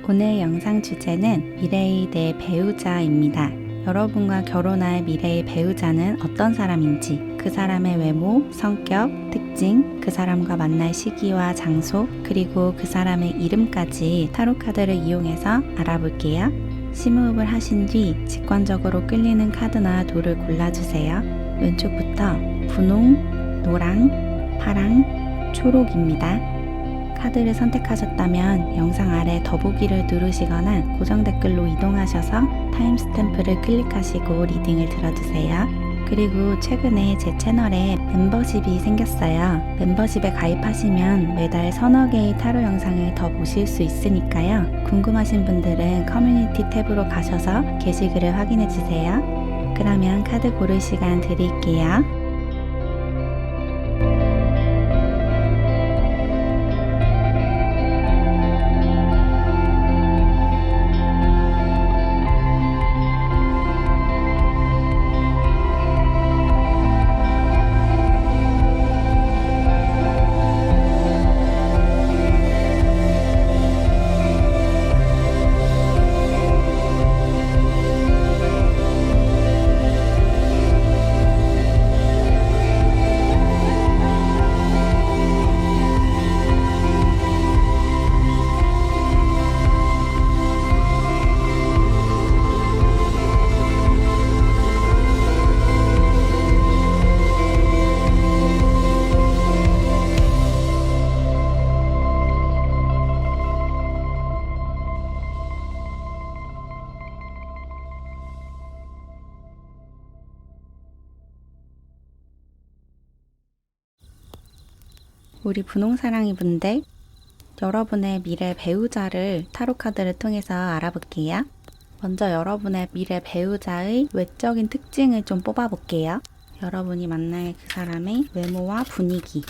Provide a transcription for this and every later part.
오늘 영상 주제는 미래의 내 배우자입니다. 여러분과 결혼할 미래의 배우자는 어떤 사람인지, 그 사람의 외모, 성격, 특징, 그 사람과 만날 시기와 장소, 그리고 그 사람의 이름까지 타로 카드를 이용해서 알아볼게요. 심호흡을 하신 뒤 직관적으로 끌리는 카드나 돌을 골라주세요. 왼쪽부터 분홍, 노랑, 파랑, 초록입니다. 카드를 선택하셨다면 영상 아래 더보기를 누르시거나 고정 댓글로 이동하셔서 타임스탬프를 클릭하시고 리딩을 들어주세요. 그리고 최근에 제 채널에 멤버십이 생겼어요. 멤버십에 가입하시면 매달 서너 개의 타로 영상을 더 보실 수 있으니까요. 궁금하신 분들은 커뮤니티 탭으로 가셔서 게시글을 확인해주세요. 그러면 카드 고를 시간 드릴게요. 우리 분홍사랑이 분들, 여러분의 미래 배우자를 타로 카드를 통해서 알아볼게요. 먼저 여러분의 미래 배우자의 외적인 특징을 좀 뽑아볼게요. 여러분이 만날 그 사람의 외모와 분위기.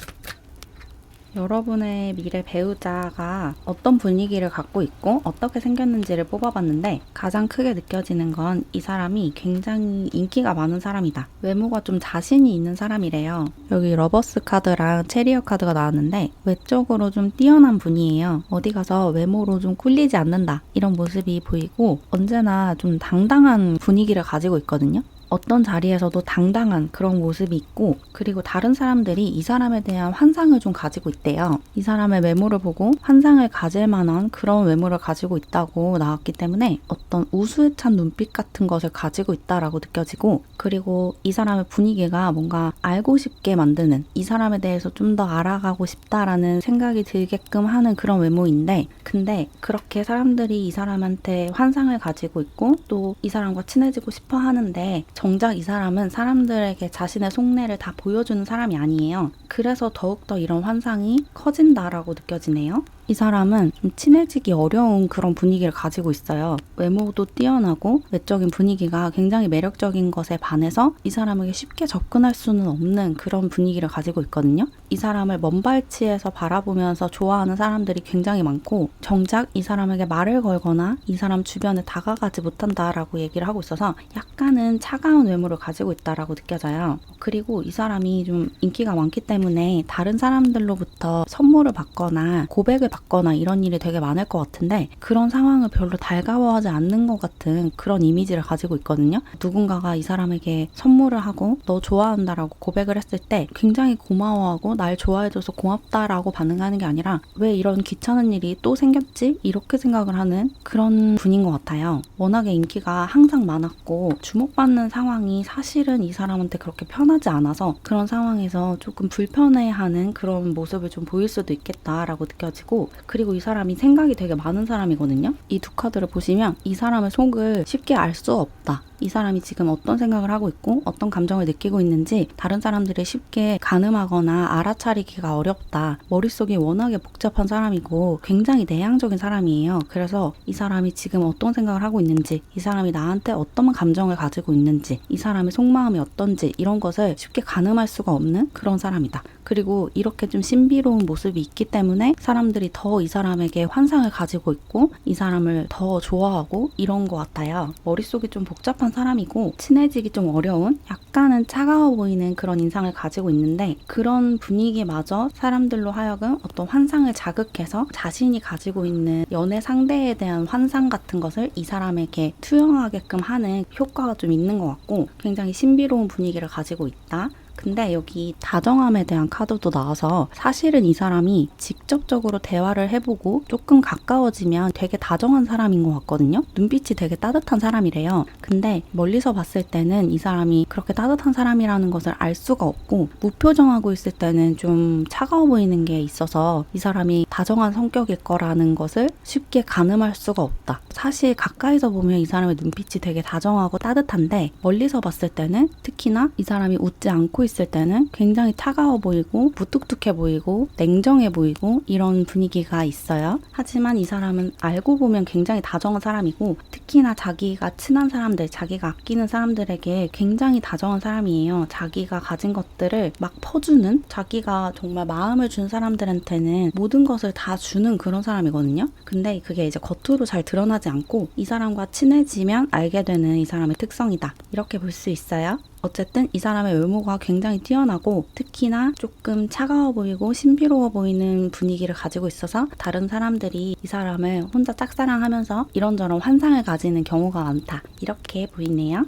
여러분의 미래 배우자가 어떤 분위기를 갖고 있고 어떻게 생겼는지를 뽑아봤는데 가장 크게 느껴지는 건 이 사람이 굉장히 인기가 많은 사람이다. 외모가 좀 자신이 있는 사람이래요. 여기 러버스 카드랑 체리어 카드가 나왔는데 외적으로 좀 뛰어난 분이에요. 어디 가서 외모로 좀 꿀리지 않는다. 이런 모습이 보이고 언제나 좀 당당한 분위기를 가지고 있거든요. 어떤 자리에서도 당당한 그런 모습이 있고, 그리고 다른 사람들이 이 사람에 대한 환상을 좀 가지고 있대요. 이 사람의 외모를 보고 환상을 가질 만한 그런 외모를 가지고 있다고 나왔기 때문에 어떤 우수에 찬 눈빛 같은 것을 가지고 있다라고 느껴지고, 그리고 이 사람의 분위기가 뭔가 알고 싶게 만드는, 이 사람에 대해서 좀 더 알아가고 싶다라는 생각이 들게끔 하는 그런 외모인데, 근데 그렇게 사람들이 이 사람한테 환상을 가지고 있고 또 이 사람과 친해지고 싶어 하는데 정작 이 사람은 사람들에게 자신의 속내를 다 보여주는 사람이 아니에요. 그래서 더욱더 이런 환상이 커진다라고 느껴지네요. 이 사람은 좀 친해지기 어려운 그런 분위기를 가지고 있어요. 외모도 뛰어나고 외적인 분위기가 굉장히 매력적인 것에 반해서 이 사람에게 쉽게 접근할 수는 없는 그런 분위기를 가지고 있거든요. 이 사람을 먼발치에서 바라보면서 좋아하는 사람들이 굉장히 많고 정작 이 사람에게 말을 걸거나 이 사람 주변에 다가가지 못한다라고 얘기를 하고 있어서 약간은 차가운 외모를 가지고 있다라고 느껴져요. 그리고 이 사람이 좀 인기가 많기 때문에 다른 사람들로부터 선물을 받거나 고백을 받거나 이런 일이 되게 많을 것 같은데 그런 상황을 별로 달가워하지 않는 것 같은 그런 이미지를 가지고 있거든요. 누군가가 이 사람에게 선물을 하고 너 좋아한다라고 고백을 했을 때 굉장히 고마워하고 날 좋아해줘서 고맙다라고 반응하는 게 아니라 왜 이런 귀찮은 일이 또 생겼지? 이렇게 생각을 하는 그런 분인 것 같아요. 워낙에 인기가 항상 많았고 주목받는 상황이 사실은 이 사람한테 그렇게 편하지 않아서 그런 상황에서 조금 불편해하는 그런 모습을 좀 보일 수도 있겠다라고 느껴지고, 그리고 이 사람이 생각이 되게 많은 사람이거든요. 이 두 카드를 보시면 이 사람의 속을 쉽게 알 수 없다. 이 사람이 지금 어떤 생각을 하고 있고 어떤 감정을 느끼고 있는지 다른 사람들이 쉽게 가늠하거나 알아차리기가 어렵다. 머릿속이 워낙에 복잡한 사람이고 굉장히 내향적인 사람이에요. 그래서 이 사람이 지금 어떤 생각을 하고 있는지, 이 사람이 나한테 어떤 감정을 가지고 있는지, 이 사람의 속마음이 어떤지 이런 것을 쉽게 가늠할 수가 없는 그런 사람이다. 그리고 이렇게 좀 신비로운 모습이 있기 때문에 사람들이 더 이 사람에게 환상을 가지고 있고 이 사람을 더 좋아하고 이런 것 같아요. 머릿속이 좀 복잡한 따뜻한 사람이고 친해지기 좀 어려운 약간은 차가워 보이는 그런 인상을 가지고 있는데 그런 분위기마저 사람들로 하여금 어떤 환상을 자극해서 자신이 가지고 있는 연애 상대에 대한 환상 같은 것을 이 사람에게 투영하게끔 하는 효과가 좀 있는 것 같고 굉장히 신비로운 분위기를 가지고 있다. 근데 여기 다정함에 대한 카드도 나와서 사실은 이 사람이 직접적으로 대화를 해보고 조금 가까워지면 되게 다정한 사람인 것 같거든요. 눈빛이 되게 따뜻한 사람이래요. 근데 멀리서 봤을 때는 이 사람이 그렇게 따뜻한 사람이라는 것을 알 수가 없고 무표정하고 있을 때는 좀 차가워 보이는 게 있어서 이 사람이 다정한 성격일 거라는 것을 쉽게 가늠할 수가 없다. 사실 가까이서 보면 이 사람의 눈빛이 되게 다정하고 따뜻한데 멀리서 봤을 때는 특히나 이 사람이 웃지 않고 있을 때는 굉장히 차가워 보이고 무뚝뚝해 보이고 냉정해 보이고 이런 분위기가 있어요. 하지만 이 사람은 알고 보면 굉장히 다정한 사람이고 특히나 자기가 친한 사람들, 자기가 아끼는 사람들에게 굉장히 다정한 사람이에요. 자기가 가진 것들을 막 퍼주는, 자기가 정말 마음을 준 사람들한테는 모든 것을 다 주는 그런 사람이거든요. 근데 그게 이제 겉으로 잘 드러나지 않고 이 사람과 친해지면 알게 되는 이 사람의 특성이다. 이렇게 볼 수 있어요. 어쨌든 이 사람의 외모가 굉장히 뛰어나고 특히나 조금 차가워 보이고 신비로워 보이는 분위기를 가지고 있어서 다른 사람들이 이 사람을 혼자 짝사랑하면서 이런저런 환상을 가지는 경우가 많다. 이렇게 보이네요.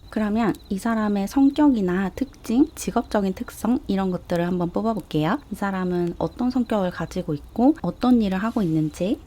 그러면 이 사람의 성격이나 특징, 직업적인 특성 이런 것들을 한번 뽑아볼게요. 이 사람은 어떤 성격을 가지고 있고 어떤 일을 하고 있는지.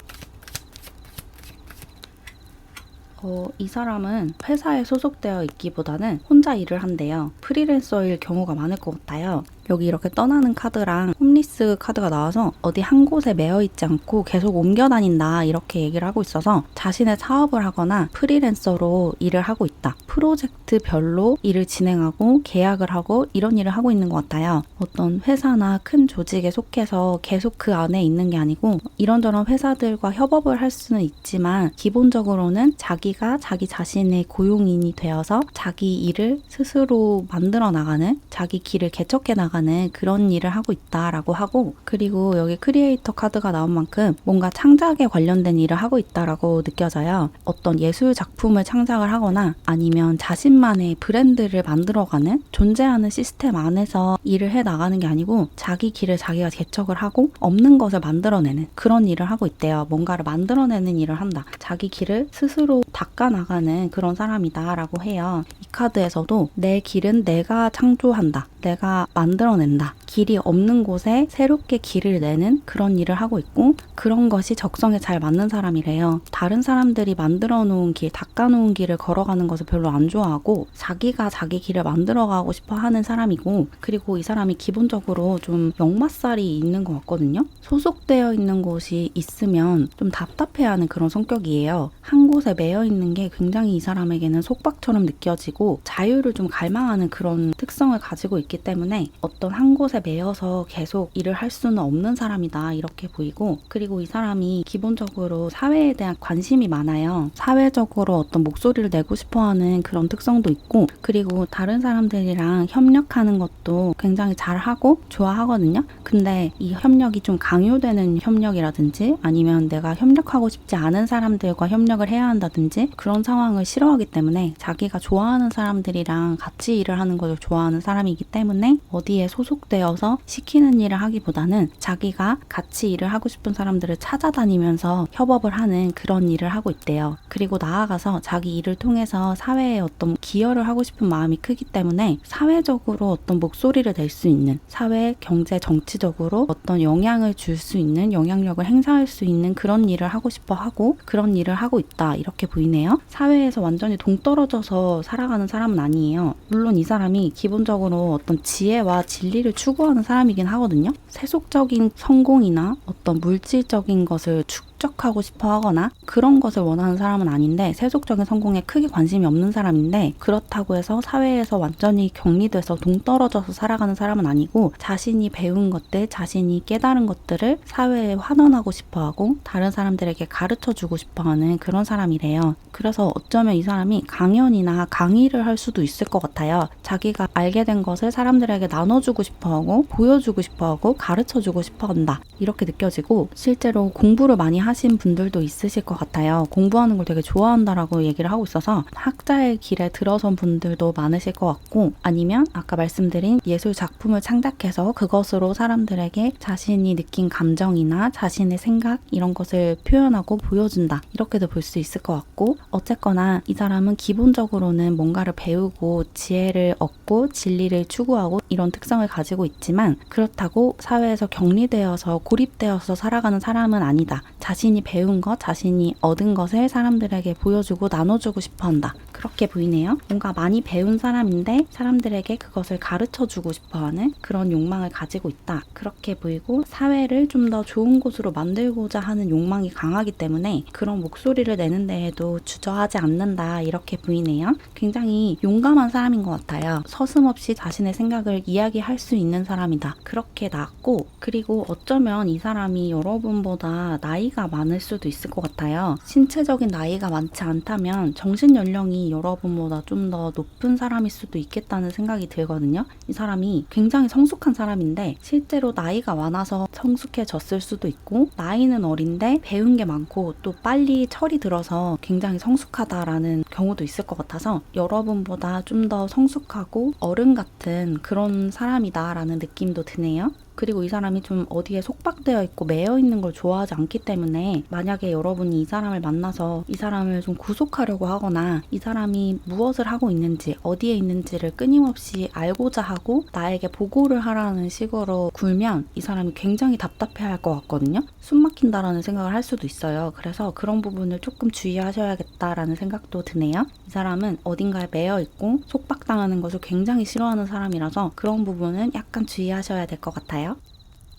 이 사람은 회사에 소속되어 있기보다는 혼자 일을 한대요. 프리랜서일 경우가 많을 것 같아요. 여기 이렇게 떠나는 카드랑 홈리스 카드가 나와서 어디 한 곳에 매여 있지 않고 계속 옮겨 다닌다 이렇게 얘기를 하고 있어서 자신의 사업을 하거나 프리랜서로 일을 하고 있다. 프로젝트별로 일을 진행하고 계약을 하고 이런 일을 하고 있는 것 같아요. 어떤 회사나 큰 조직에 속해서 계속 그 안에 있는 게 아니고 이런저런 회사들과 협업을 할 수는 있지만 기본적으로는 자기가 자기 자신의 고용인이 되어서 자기 일을 스스로 만들어 나가는, 자기 길을 개척해 나가는 그런 일을 하고 있다라고 하고, 그리고 여기 크리에이터 카드가 나온 만큼 뭔가 창작에 관련된 일을 하고 있다라고 느껴져요. 어떤 예술 작품을 창작을 하거나 아니면 자신만의 브랜드를 만들어가는, 존재하는 시스템 안에서 일을 해 나가는 게 아니고 자기 길을 자기가 개척을 하고 없는 것을 만들어내는 그런 일을 하고 있대요. 뭔가를 만들어내는 일을 한다. 자기 길을 스스로 닦아나가는 그런 사람이다 라고 해요. 이 카드에서도 내 길은 내가 창조한다. 내가 만들어낸다. 길이 없는 곳에 새롭게 길을 내는 그런 일을 하고 있고 그런 것이 적성에 잘 맞는 사람이래요. 다른 사람들이 만들어 놓은 길, 닦아 놓은 길을 걸어가는 것을 별로 안 좋아하고 자기가 자기 길을 만들어가고 싶어 하는 사람이고, 그리고 이 사람이 기본적으로 좀 역마살이 있는 것 같거든요. 소속되어 있는 곳이 있으면 좀 답답해하는 그런 성격이에요. 한 곳에 매여 있는 게 굉장히 이 사람에게는 속박처럼 느껴지고 자유를 좀 갈망하는 그런 특성을 가지고 있기 때문에 어떤 한 곳에 매여서 계속 일을 할 수는 없는 사람이다 이렇게 보이고, 그리고 이 사람이 기본적으로 사회에 대한 관심이 많아요. 사회적으로 어떤 목소리를 내고 싶어하는 그런 특성도 있고, 그리고 다른 사람들이랑 협력하는 것도 굉장히 잘하고 좋아하거든요. 근데 이 협력이 좀 강요되는 협력이라든지 아니면 내가 협력하고 싶지 않은 사람들과 협력을 해야 한다든지 그런 상황을 싫어하기 때문에 자기가 좋아하는 사람들이랑 같이 일을 하는 것을 좋아하는 사람이기 때문에 어디에 소속되어서 시키는 일을 하기보다는 자기가 같이 일을 하고 싶은 사람들을 찾아다니면서 협업을 하는 그런 일을 하고 있대요. 그리고 나아가서 자기 일을 통해서 사회에 어떤 기여를 하고 싶은 마음이 크기 때문에 사회적으로 어떤 목소리를 낼 수 있는, 사회, 경제, 정치적으로 어떤 영향을 줄 수 있는, 영향력을 행사할 수 있는 그런 일을 하고 싶어 하고 그런 일을 하고 있다 이렇게 보이네요. 사회에서 완전히 동떨어져서 살아가는 사람은 아니에요. 물론 이 사람이 기본적으로 어떤 지혜와 진리를 추구하는 사람이긴 하거든요. 세속적인 성공이나 어떤 물질적인 것을 축적하고 싶어 하거나 그런 것을 원하는 사람은 아닌데, 세속적인 성공에 크게 관심이 없는 사람인데 그렇다고 해서 사회에서 완전히 격리돼서 동떨어져서 살아가는 사람은 아니고 자신이 배운 것들, 자신이 깨달은 것들을 사회에 환원하고 싶어 하고 다른 사람들에게 가르쳐 주고 싶어 하는 그런 사람이래요. 그래서 어쩌면 이 사람이 강연이나 강의를 할 수도 있을 것 같아요. 자기가 알게 된 것을 사람들에게 나눠주고 싶어 하고 보여주고 싶어 하고 가르쳐 주고 싶어 한다 이렇게 느껴지고, 실제로 공부를 많이 하신 분들도 있으실 것 같아요. 공부하는 걸 되게 좋아한다라고 얘기를 하고 있어서 학자의 길에 들어선 분들도 많으실 것 같고, 아니면 아까 말씀드린 예술 작품을 창작해서 그것으로 사람들에게 자신이 느낀 감정이나 자신의 생각 이런 것을 표현하고 보여준다, 이렇게도 볼 수 있을 것 같고, 어쨌거나 이 사람은 기본적으로는 뭔가를 배우고 지혜를 얻고 진리를 추구하고 이런 특성을 가지고 있지만, 그렇다고 사회에서 격리되어서 고립되어서 살아가는 사람은 아니다. 자신이 배운 것, 자신이 얻은 것을 사람들에게 보여주고 나눠주고 싶어 한다. 그렇게 보이네요. 뭔가 많이 배운 사람인데 사람들에게 그것을 가르쳐주고 싶어하는 그런 욕망을 가지고 있다. 그렇게 보이고, 사회를 좀 더 좋은 곳으로 만들고자 하는 욕망이 강하기 때문에 그런 목소리를 내는 데에도 주저하지 않는다, 이렇게 보이네요. 굉장히 용감한 사람인 것 같아요. 서슴없이 자신의 생각을 이야기할 수 있는 사람이다, 그렇게 나왔고, 그리고 어쩌면 이 사람이 여러분보다 나이가 많을 수도 있을 것 같아요. 신체적인 나이가 많지 않다면 정신 연령이 여러분보다 좀 더 높은 사람일 수도 있겠다는 생각이 들거든요. 이 사람이 굉장히 성숙한 사람인데 실제로 나이가 많아서 성숙해졌을 수도 있고, 나이는 어린데 배운 게 많고 또 빨리 철이 들어서 굉장히 성숙하다라는 경우도 있을 것 같아서 여러분보다 좀 더 성숙하고 어른 같은 그런 사람이다라는 느낌도 드네요. 그리고 이 사람이 좀 어디에 속박되어 있고 매여 있는 걸 좋아하지 않기 때문에, 만약에 여러분이 이 사람을 만나서 이 사람을 좀 구속하려고 하거나 이 사람이 무엇을 하고 있는지, 어디에 있는지를 끊임없이 알고자 하고 나에게 보고를 하라는 식으로 굴면 이 사람이 굉장히 답답해할 것 같거든요. 숨 막힌다라는 생각을 할 수도 있어요. 그래서 그런 부분을 조금 주의하셔야겠다라는 생각도 드네요. 이 사람은 어딘가에 매여 있고 속박당하는 것을 굉장히 싫어하는 사람이라서 그런 부분은 약간 주의하셔야 될 것 같아요.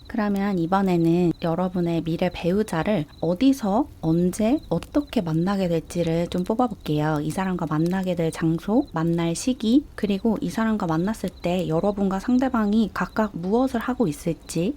그러면 이번에는 여러분의 미래 배우자를 어디서, 언제, 어떻게 만나게 될지를 좀 뽑아볼게요. 이 사람과 만나게 될 장소, 만날 시기, 그리고 이 사람과 만났을 때 여러분과 상대방이 각각 무엇을 하고 있을지.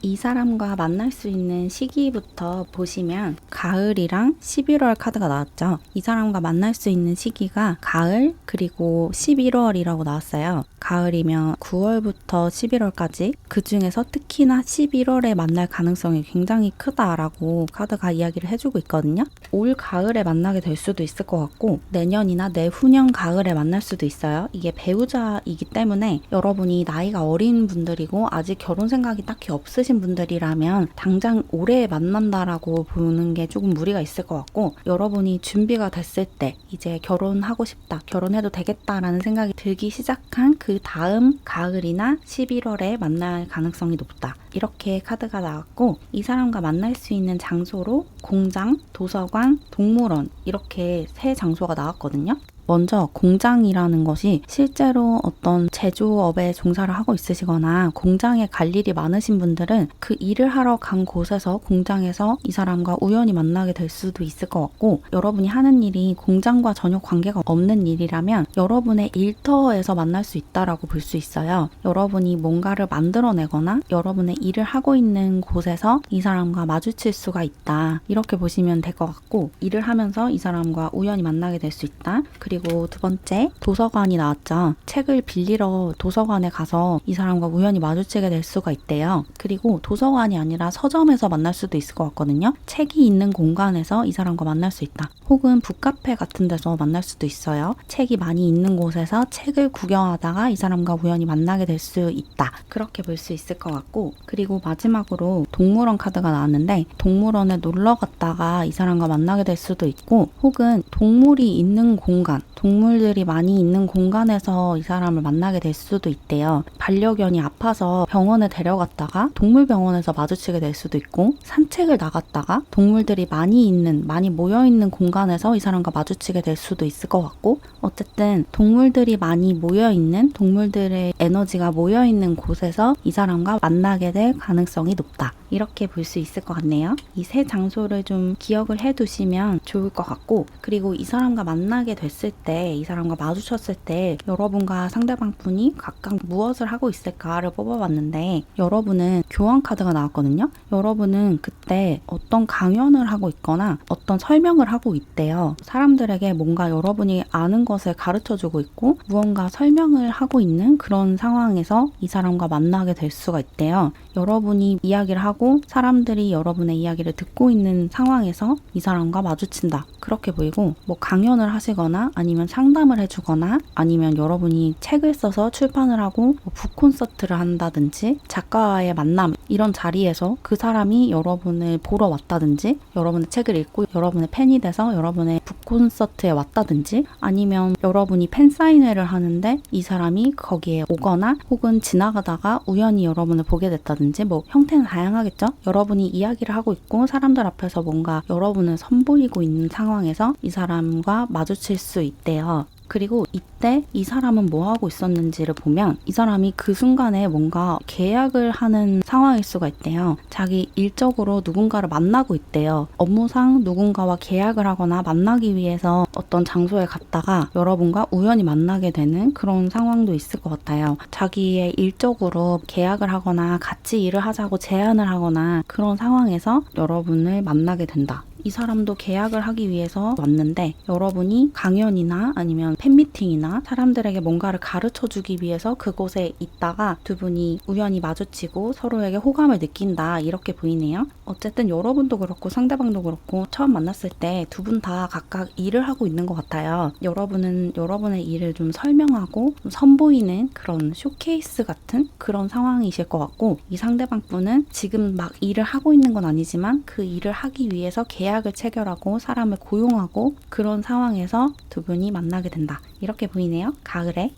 이 사람과 만날 수 있는 시기부터 보시면 가을이랑 11월 카드가 나왔죠. 이 사람과 만날 수 있는 시기가 가을 그리고 11월이라고 나왔어요. 가을이면 9월부터 11월까지, 그 중에서 특히나 11월에 만날 가능성이 굉장히 크다라고 카드가 이야기를 해주고 있거든요. 올 가을에 만나게 될 수도 있을 것 같고, 내년이나 내후년 가을에 만날 수도 있어요. 이게 배우자이기 때문에 여러분이 나이가 어린 분들이고 아직 결혼 생각이 딱히 없으신 분들이라면 당장 올해 만난다라고 보는 게 조금 무리가 있을 것 같고, 여러분이 준비가 됐을 때 이제 결혼하고 싶다, 결혼해도 되겠다라는 생각이 들기 시작한 그 다음 가을이나 11월에 만날 가능성이 높다, 이렇게 카드가 나왔고, 이 사람과 만날 수 있는 장소로 공장, 도서관, 동물원, 이렇게 세 장소가 나왔거든요. 먼저 공장이라는 것이 실제로 어떤 제조업에 종사를 하고 있으시거나 공장에 갈 일이 많으신 분들은 그 일을 하러 간 곳에서, 공장에서 이 사람과 우연히 만나게 될 수도 있을 것 같고, 여러분이 하는 일이 공장과 전혀 관계가 없는 일이라면 여러분의 일터에서 만날 수 있다라고 볼 수 있어요. 여러분이 뭔가를 만들어내거나 여러분의 일을 하고 있는 곳에서 이 사람과 마주칠 수가 있다, 이렇게 보시면 될 것 같고, 일을 하면서 이 사람과 우연히 만나게 될 수 있다. 그리고 두 번째, 도서관이 나왔죠. 책을 빌리러 도서관에 가서 이 사람과 우연히 마주치게 될 수가 있대요. 그리고 도서관이 아니라 서점에서 만날 수도 있을 것 같거든요. 책이 있는 공간에서 이 사람과 만날 수 있다. 혹은 북카페 같은 데서 만날 수도 있어요. 책이 많이 있는 곳에서 책을 구경하다가 이 사람과 우연히 만나게 될 수 있다, 그렇게 볼 수 있을 것 같고, 그리고 마지막으로 동물원 카드가 나왔는데, 동물원에 놀러 갔다가 이 사람과 만나게 될 수도 있고, 혹은 동물이 있는 공간, 동물들이 많이 있는 공간에서 이 사람을 만나게 될 수도 있대요. 반려견이 아파서 병원에 데려갔다가 동물병원에서 마주치게 될 수도 있고, 산책을 나갔다가 동물들이 많이 모여있는 공간에서 이 사람과 마주치게 될 수도 있을 것 같고, 어쨌든 동물들이 많이 모여있는, 동물들의 에너지가 모여있는 곳에서 이 사람과 만나게 될 가능성이 높다, 이렇게 볼 수 있을 것 같네요. 이 세 장소를 좀 기억을 해두시면 좋을 것 같고, 그리고 이 사람과 만나게 됐을 때, 이 사람과 마주쳤을 때 여러분과 상대방 분이 각각 무엇을 하고 있을까를 뽑아봤는데, 여러분은 교환 카드가 나왔거든요. 여러분은 그때 어떤 강연을 하고 있거나 어떤 설명을 하고 있대요. 사람들에게 뭔가 여러분이 아는 것을 가르쳐주고 있고 무언가 설명을 하고 있는 그런 상황에서 이 사람과 만나게 될 수가 있대요. 여러분이 이야기를 하고 사람들이 여러분의 이야기를 듣고 있는 상황에서 이 사람과 마주친다. 그렇게 보이고, 뭐 강연을 하시거나 아니면 상담을 해주거나 아니면 여러분이 책을 써서 출판을 하고 뭐 북콘서트를 한다든지 작가와의 만남, 이런 자리에서 그 사람이 여러분을 보러 왔다든지 여러분의 책을 읽고 여러분의 팬이 돼서 여러분의 북콘서트에 왔다든지, 아니면 여러분이 팬사인회를 하는데 이 사람이 거기에 오거나 혹은 지나가다가 우연히 여러분을 보게 됐다든지, 뭐 형태는 다양하겠죠. 여러분이 이야기를 하고 있고 사람들 앞에서 뭔가 여러분을 선보이고 있는 상황에서 이 사람과 마주칠 수 있대요. 그리고 이때 이 사람은 뭐 하고 있었는지를 보면 이 사람이 그 순간에 뭔가 계약을 하는 상황일 수가 있대요. 자기 일적으로 누군가를 만나고 있대요. 업무상 누군가와 계약을 하거나 만나기 위해서 어떤 장소에 갔다가 여러분과 우연히 만나게 되는 그런 상황도 있을 것 같아요. 자기의 일적으로 계약을 하거나 같이 일을 하자고 제안을 하거나 그런 상황에서 여러분을 만나게 된다. 이 사람도 계약을 하기 위해서 왔는데 여러분이 강연이나 아니면 팬미팅이나 사람들에게 뭔가를 가르쳐주기 위해서 그곳에 있다가 두 분이 우연히 마주치고 서로에게 호감을 느낀다, 이렇게 보이네요. 어쨌든 여러분도 그렇고 상대방도 그렇고 처음 만났을 때 두 분 다 각각 일을 하고 있는 것 같아요. 여러분은 여러분의 일을 좀 설명하고 좀 선보이는 그런 쇼케이스 같은 그런 상황이실 것 같고, 이 상대방 분은 지금 막 일을 하고 있는 건 아니지만 그 일을 하기 위해서 계약을 체결하고 사람을 고용하고 그런 상황에서 두 분이 만나게 된다, 이렇게 보이네요. 가을에.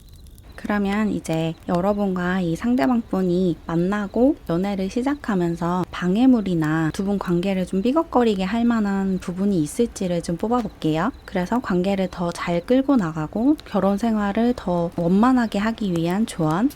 그러면 이제 여러분과 이 상대방 분이 만나고 연애를 시작하면서 방해물이나 두 분 관계를 좀 삐걱거리게 할 만한 부분이 있을지를 좀 뽑아볼게요. 그래서 관계를 더 잘 끌고 나가고 결혼 생활을 더 원만하게 하기 위한 조언.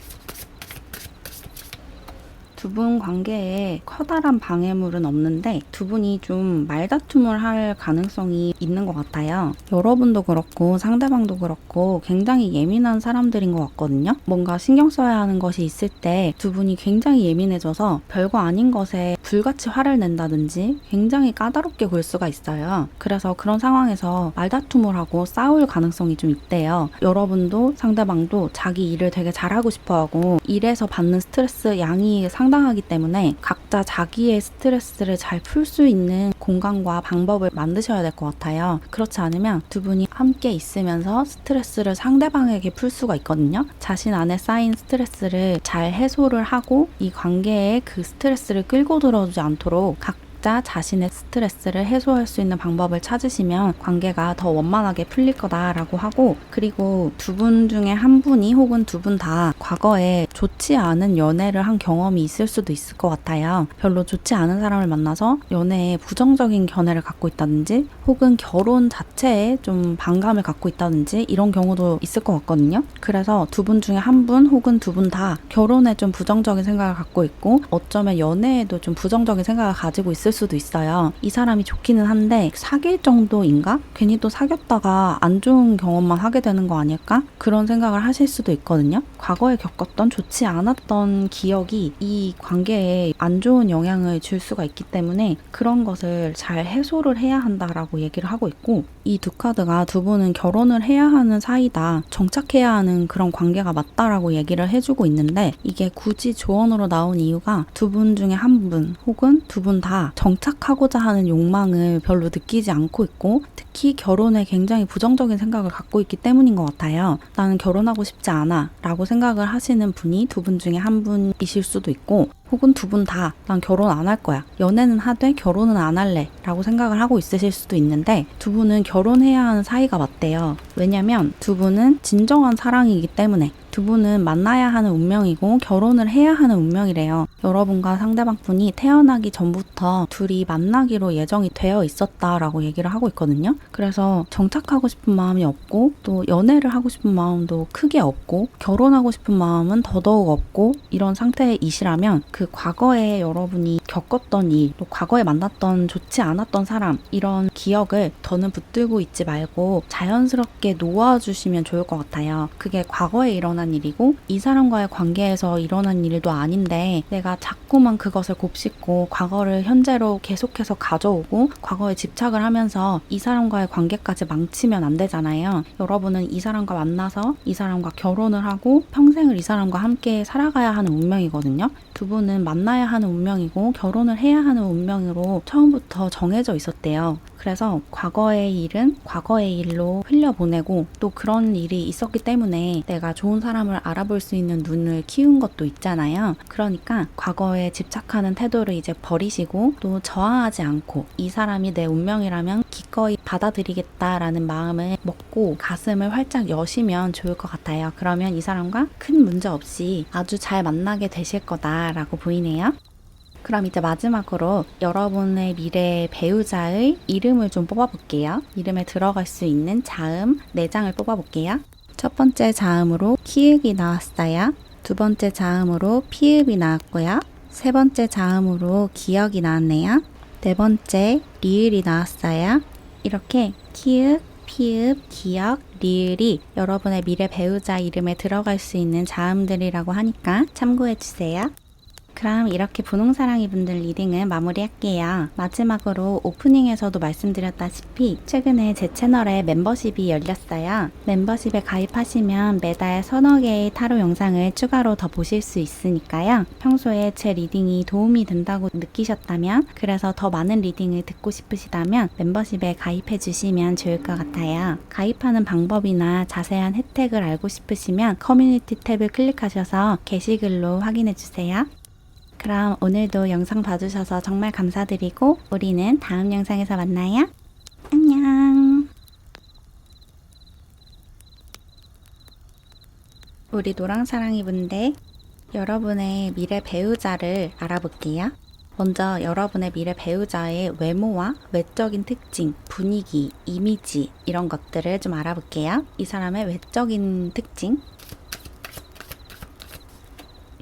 두 분 관계에 커다란 방해물은 없는데 두 분이 좀 말다툼을 할 가능성이 있는 것 같아요. 여러분도 그렇고 상대방도 그렇고 굉장히 예민한 사람들인 것 같거든요. 뭔가 신경 써야 하는 것이 있을 때 두 분이 굉장히 예민해져서 별거 아닌 것에 불같이 화를 낸다든지 굉장히 까다롭게 굴 수가 있어요. 그래서 그런 상황에서 말다툼을 하고 싸울 가능성이 좀 있대요. 여러분도 상대방도 자기 일을 되게 잘하고 싶어하고 일에서 받는 스트레스 양이 상당하기 때문에 각자 자기의 스트레스를 잘 풀 수 있는 공간과 방법을 만드셔야 될 것 같아요. 그렇지 않으면 두 분이 함께 있으면서 스트레스를 상대방에게 풀 수가 있거든요. 자신 안에 쌓인 스트레스를 잘 해소를 하고 이 관계에 그 스트레스를 끌고 들어오지 않도록 각자 자신의 스트레스를 해소할 수 있는 방법을 찾으시면 관계가 더 원만하게 풀릴 거다라고 하고, 그리고 두 분 중에 한 분이 혹은 두 분 다 과거에 좋지 않은 연애를 한 경험이 있을 수도 있을 것 같아요. 별로 좋지 않은 사람을 만나서 연애에 부정적인 견해를 갖고 있다든지 혹은 결혼 자체에 좀 반감을 갖고 있다든지 이런 경우도 있을 것 같거든요. 그래서 두 분 중에 한 분 혹은 두 분 다 결혼에 좀 부정적인 생각을 갖고 있고 어쩌면 연애에도 좀 부정적인 생각을 가지고 있을 수도 있어요. 이 사람이 좋기는 한데 사귈 정도인가? 괜히 또 사귀었다가 안 좋은 경험만 하게 되는 거 아닐까? 그런 생각을 하실 수도 있거든요. 과거에 겪었던 좋지 않았던 기억이 이 관계에 안 좋은 영향을 줄 수가 있기 때문에 그런 것을 잘 해소를 해야 한다라고 얘기를 하고 있고, 이 두 카드가 두 분은 결혼을 해야 하는 사이다, 정착해야 하는 그런 관계가 맞다라고 얘기를 해주고 있는데, 이게 굳이 조언으로 나온 이유가 두 분 중에 한 분 혹은 두 분 다 정착하고자 하는 욕망을 별로 느끼지 않고 있고 특히 결혼에 굉장히 부정적인 생각을 갖고 있기 때문인 것 같아요. 나는 결혼하고 싶지 않아 라고 생각을 하시는 분이 두 분 중에 한 분이실 수도 있고, 혹은 두 분 다 난 결혼 안 할 거야, 연애는 하되 결혼은 안 할래 라고 생각을 하고 있으실 수도 있는데, 두 분은 결혼해야 하는 사이가 맞대요. 왜냐면 두 분은 진정한 사랑이기 때문에 두 분은 만나야 하는 운명이고 결혼을 해야 하는 운명이래요. 여러분과 상대방분이 태어나기 전부터 둘이 만나기로 예정이 되어 있었다라고 얘기를 하고 있거든요. 그래서 정착하고 싶은 마음이 없고 또 연애를 하고 싶은 마음도 크게 없고 결혼하고 싶은 마음은 더더욱 없고 이런 상태이시라면 그 과거에 여러분이 겪었던 일, 또 과거에 만났던 좋지 않았던 사람 이런 기억을 더는 붙들고 있지 말고 자연스럽게 놓아주시면 좋을 것 같아요. 그게 과거에 일어난 일이고 이 사람과의 관계에서 일어난 일도 아닌데 내가 자꾸만 그것을 곱씹고 과거를 현재로 계속해서 가져오고 과거에 집착을 하면서 이 사람과의 관계까지 망치면 안 되잖아요. 여러분은 이 사람과 만나서 이 사람과 결혼을 하고 평생을 이 사람과 함께 살아가야 하는 운명이거든요. 두 분은 만나야 하는 운명이고 결혼을 해야 하는 운명으로 처음부터 정해져 있었대요. 그래서 과거의 일은 과거의 일로 흘려보내고 또 그런 일이 있었기 때문에 내가 좋은 사람을 알아볼 수 있는 눈을 키운 것도 있잖아요. 그러니까 과거에 집착하는 태도를 이제 버리시고 또 저항하지 않고 이 사람이 내 운명이라면 기꺼이 받아들이겠다라는 마음을 먹고 가슴을 활짝 여시면 좋을 것 같아요. 그러면 이 사람과 큰 문제 없이 아주 잘 만나게 되실 거다라고 보이네요. 그럼 이제 마지막으로 여러분의 미래 배우자의 이름을 좀 뽑아볼게요. 이름에 들어갈 수 있는 자음 4장을 뽑아볼게요. 첫 번째 자음으로 키읔이 나왔어요. 두 번째 자음으로 피읍이 나왔고요. 세 번째 자음으로 기역이 나왔네요. 네 번째 리을이 나왔어요. 이렇게 키읔, 피읍, 기역, 리을이 여러분의 미래 배우자 이름에 들어갈 수 있는 자음들이라고 하니까 참고해주세요. 그럼 이렇게 분홍사랑이 분들 리딩은 마무리할게요. 마지막으로 오프닝에서도 말씀드렸다시피 최근에 제 채널에 멤버십이 열렸어요. 멤버십에 가입하시면 매달 서너 개의 타로 영상을 추가로 더 보실 수 있으니까요. 평소에 제 리딩이 도움이 된다고 느끼셨다면, 그래서 더 많은 리딩을 듣고 싶으시다면 멤버십에 가입해 주시면 좋을 것 같아요. 가입하는 방법이나 자세한 혜택을 알고 싶으시면 커뮤니티 탭을 클릭하셔서 게시글로 확인해 주세요. 그럼 오늘도 영상 봐주셔서 정말 감사드리고 우리는 다음 영상에서 만나요. 안녕. 우리 노랑사랑이 분들, 여러분의 미래 배우자를 알아볼게요. 먼저 여러분의 미래 배우자의 외모와 외적인 특징, 분위기, 이미지 이런 것들을 좀 알아볼게요. 이 사람의 외적인 특징,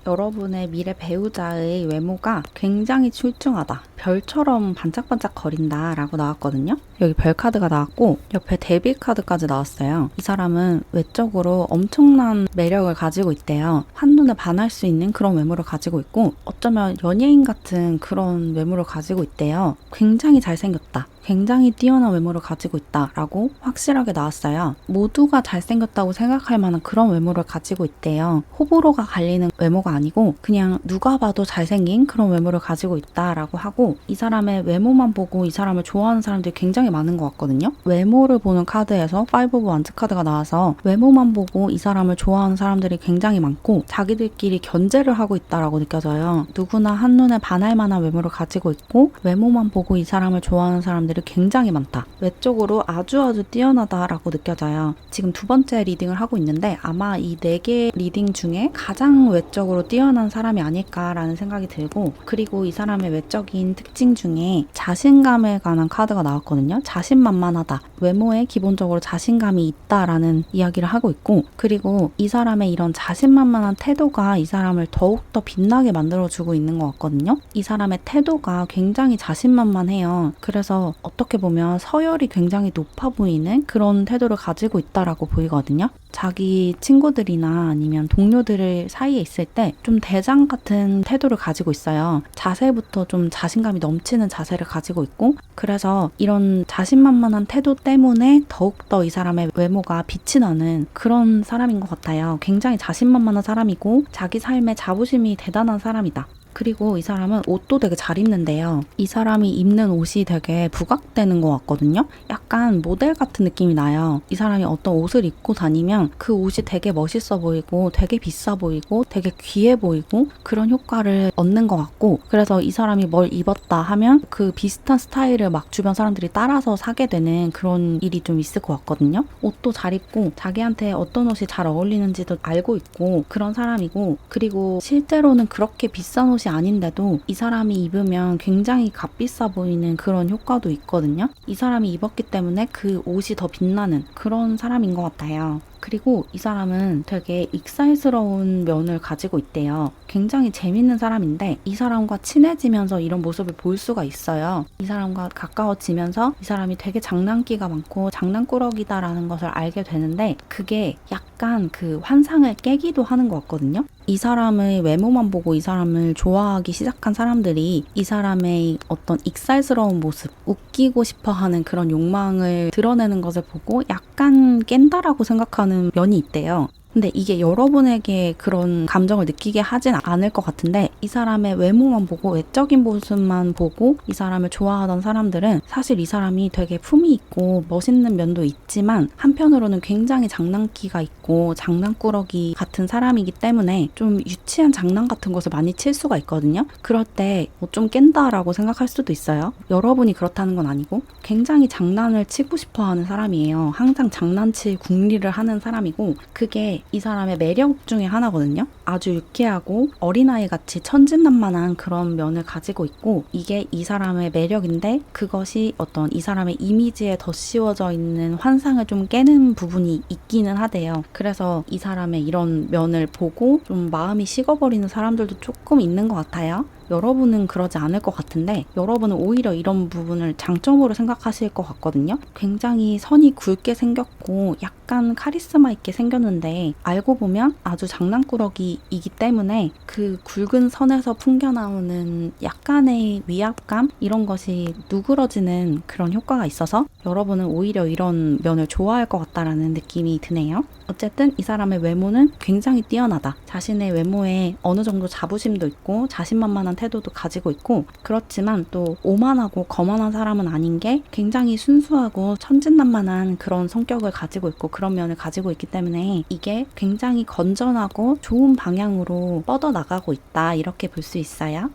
여러분의 미래 배우자의 외모가 굉장히 출중하다, 별처럼 반짝반짝 거린다 라고 나왔거든요. 여기 별 카드가 나왔고 옆에 데빌 카드까지 나왔어요. 이 사람은 외적으로 엄청난 매력을 가지고 있대요. 한눈에 반할 수 있는 그런 외모를 가지고 있고 어쩌면 연예인 같은 그런 외모를 가지고 있대요. 굉장히 잘생겼다, 굉장히 뛰어난 외모를 가지고 있다라고 확실하게 나왔어요. 모두가 잘생겼다고 생각할 만한 그런 외모를 가지고 있대요. 호불호가 갈리는 외모가 아니고 그냥 누가 봐도 잘생긴 그런 외모를 가지고 있다라고 하고, 이 사람의 외모만 보고 이 사람을 좋아하는 사람들이 굉장히 많은 것 같거든요. 외모를 보는 카드에서 5 오브 완즈 카드가 나와서 외모만 보고 이 사람을 좋아하는 사람들이 굉장히 많고 자기들끼리 견제를 하고 있다라고 느껴져요. 누구나 한눈에 반할 만한 외모를 가지고 있고 외모만 보고 이 사람을 좋아하는 사람들이 굉장히 많다, 외적으로 아주 뛰어나다라고 느껴져요. 지금 두 번째 리딩을 하고 있는데 아마 이 4개 리딩 중에 가장 외적으로 뛰어난 사람이 아닐까라는 생각이 들고, 그리고 이 사람의 외적인 특징 중에 자신감에 관한 카드가 나왔거든요. 자신만만하다, 외모에 기본적으로 자신감이 있다라는 이야기를 하고 있고, 그리고 이 사람의 이런 자신만만한 태도가 이 사람을 더욱더 빛나게 만들어주고 있는 것 같거든요. 이 사람의 태도가 굉장히 자신만만해요. 그래서 어떻게 보면 서열이 굉장히 높아 보이는 그런 태도를 가지고 있다라고 보이거든요. 자기 친구들이나 아니면 동료들 사이에 있을 때 좀 대장 같은 태도를 가지고 있어요. 자세부터 좀 자신감이 넘치는 자세를 가지고 있고, 그래서 이런 자신만만한 태도 때문에 더욱더 이 사람의 외모가 빛이 나는 그런 사람인 것 같아요. 굉장히 자신만만한 사람이고 자기 삶에 자부심이 대단한 사람이다. 그리고 이 사람은 옷도 되게 잘 입는데요. 이 사람이 입는 옷이 되게 부각되는 것 같거든요. 약간 모델 같은 느낌이 나요. 이 사람이 어떤 옷을 입고 다니면 그 옷이 되게 멋있어 보이고 되게 비싸 보이고 되게 귀해 보이고 그런 효과를 얻는 것 같고, 그래서 이 사람이 뭘 입었다 하면 그 비슷한 스타일을 막 주변 사람들이 따라서 사게 되는 그런 일이 좀 있을 것 같거든요. 옷도 잘 입고 자기한테 어떤 옷이 잘 어울리는지도 알고 있고 그런 사람이고, 그리고 실제로는 그렇게 비싼 옷이 아닌데도 이 사람이 입으면 굉장히 값비싸 보이는 그런 효과도 있거든요. 이 사람이 입었기 때문에 그 옷이 더 빛나는 그런 사람인 것 같아요. 그리고 이 사람은 되게 익살스러운 면을 가지고 있대요. 굉장히 재밌는 사람인데 이 사람과 친해지면서 이런 모습을 볼 수가 있어요. 이 사람과 가까워지면서 이 사람이 되게 장난기가 많고 장난꾸러기다라는 것을 알게 되는데, 그게 약간 그 환상을 깨기도 하는 것 같거든요. 이 사람의 외모만 보고 이 사람을 좋아하기 시작한 사람들이 이 사람의 어떤 익살스러운 모습, 웃기고 싶어 하는 그런 욕망을 드러내는 것을 보고 약간 깬다라고 생각하는 면이 있대요. 근데 이게 여러분에게 그런 감정을 느끼게 하진 않을 것 같은데, 이 사람의 외모만 보고 외적인 모습만 보고 이 사람을 좋아하던 사람들은 사실 이 사람이 되게 품이 있고 멋있는 면도 있지만 한편으로는 굉장히 장난기가 있고 장난꾸러기 같은 사람이기 때문에 좀 유치한 장난 같은 것을 많이 칠 수가 있거든요. 그럴 때 좀 깬다라고 생각할 수도 있어요. 여러분이 그렇다는 건 아니고 굉장히 장난을 치고 싶어 하는 사람이에요. 항상 장난칠 궁리를 하는 사람이고, 그게 이 사람의 매력 중에 하나거든요. 아주 유쾌하고 어린아이 같이 천진난만한 그런 면을 가지고 있고, 이게 이 사람의 매력인데 그것이 어떤 이 사람의 이미지에 덧씌워져 있는 환상을 좀 깨는 부분이 있기는 하대요. 그래서 이 사람의 이런 면을 보고 좀 마음이 식어버리는 사람들도 조금 있는 것 같아요. 여러분은 그러지 않을 것 같은데 여러분은 오히려 이런 부분을 장점으로 생각하실 것 같거든요. 굉장히 선이 굵게 생겼고 약간 카리스마 있게 생겼는데 알고 보면 아주 장난꾸러기이기 때문에 그 굵은 선에서 풍겨나오는 약간의 위압감, 이런 것이 누그러지는 그런 효과가 있어서 여러분은 오히려 이런 면을 좋아할 것 같다라는 느낌이 드네요. 어쨌든 이 사람의 외모는 굉장히 뛰어나다. 자신의 외모에 어느 정도 자부심도 있고 자신만만한 태도도 가지고 있고, 그렇지만 또 오만하고 거만한 사람은 아닌 게 굉장히 순수하고 천진난만한 그런 성격을 가지고 있고 그런 면을 가지고 있기 때문에 이게 굉장히 건전하고 좋은 방향으로 뻗어나가고 있다, 이렇게 볼 수 있어요.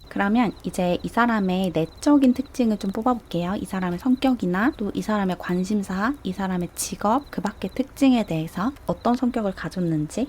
그러면 이제 이 사람의 내적인 특징을 좀 뽑아볼게요. 이 사람의 성격이나 또 이 사람의 관심사, 이 사람의 직업, 그 밖의 특징에 대해서 어떤 성격을 가졌는지.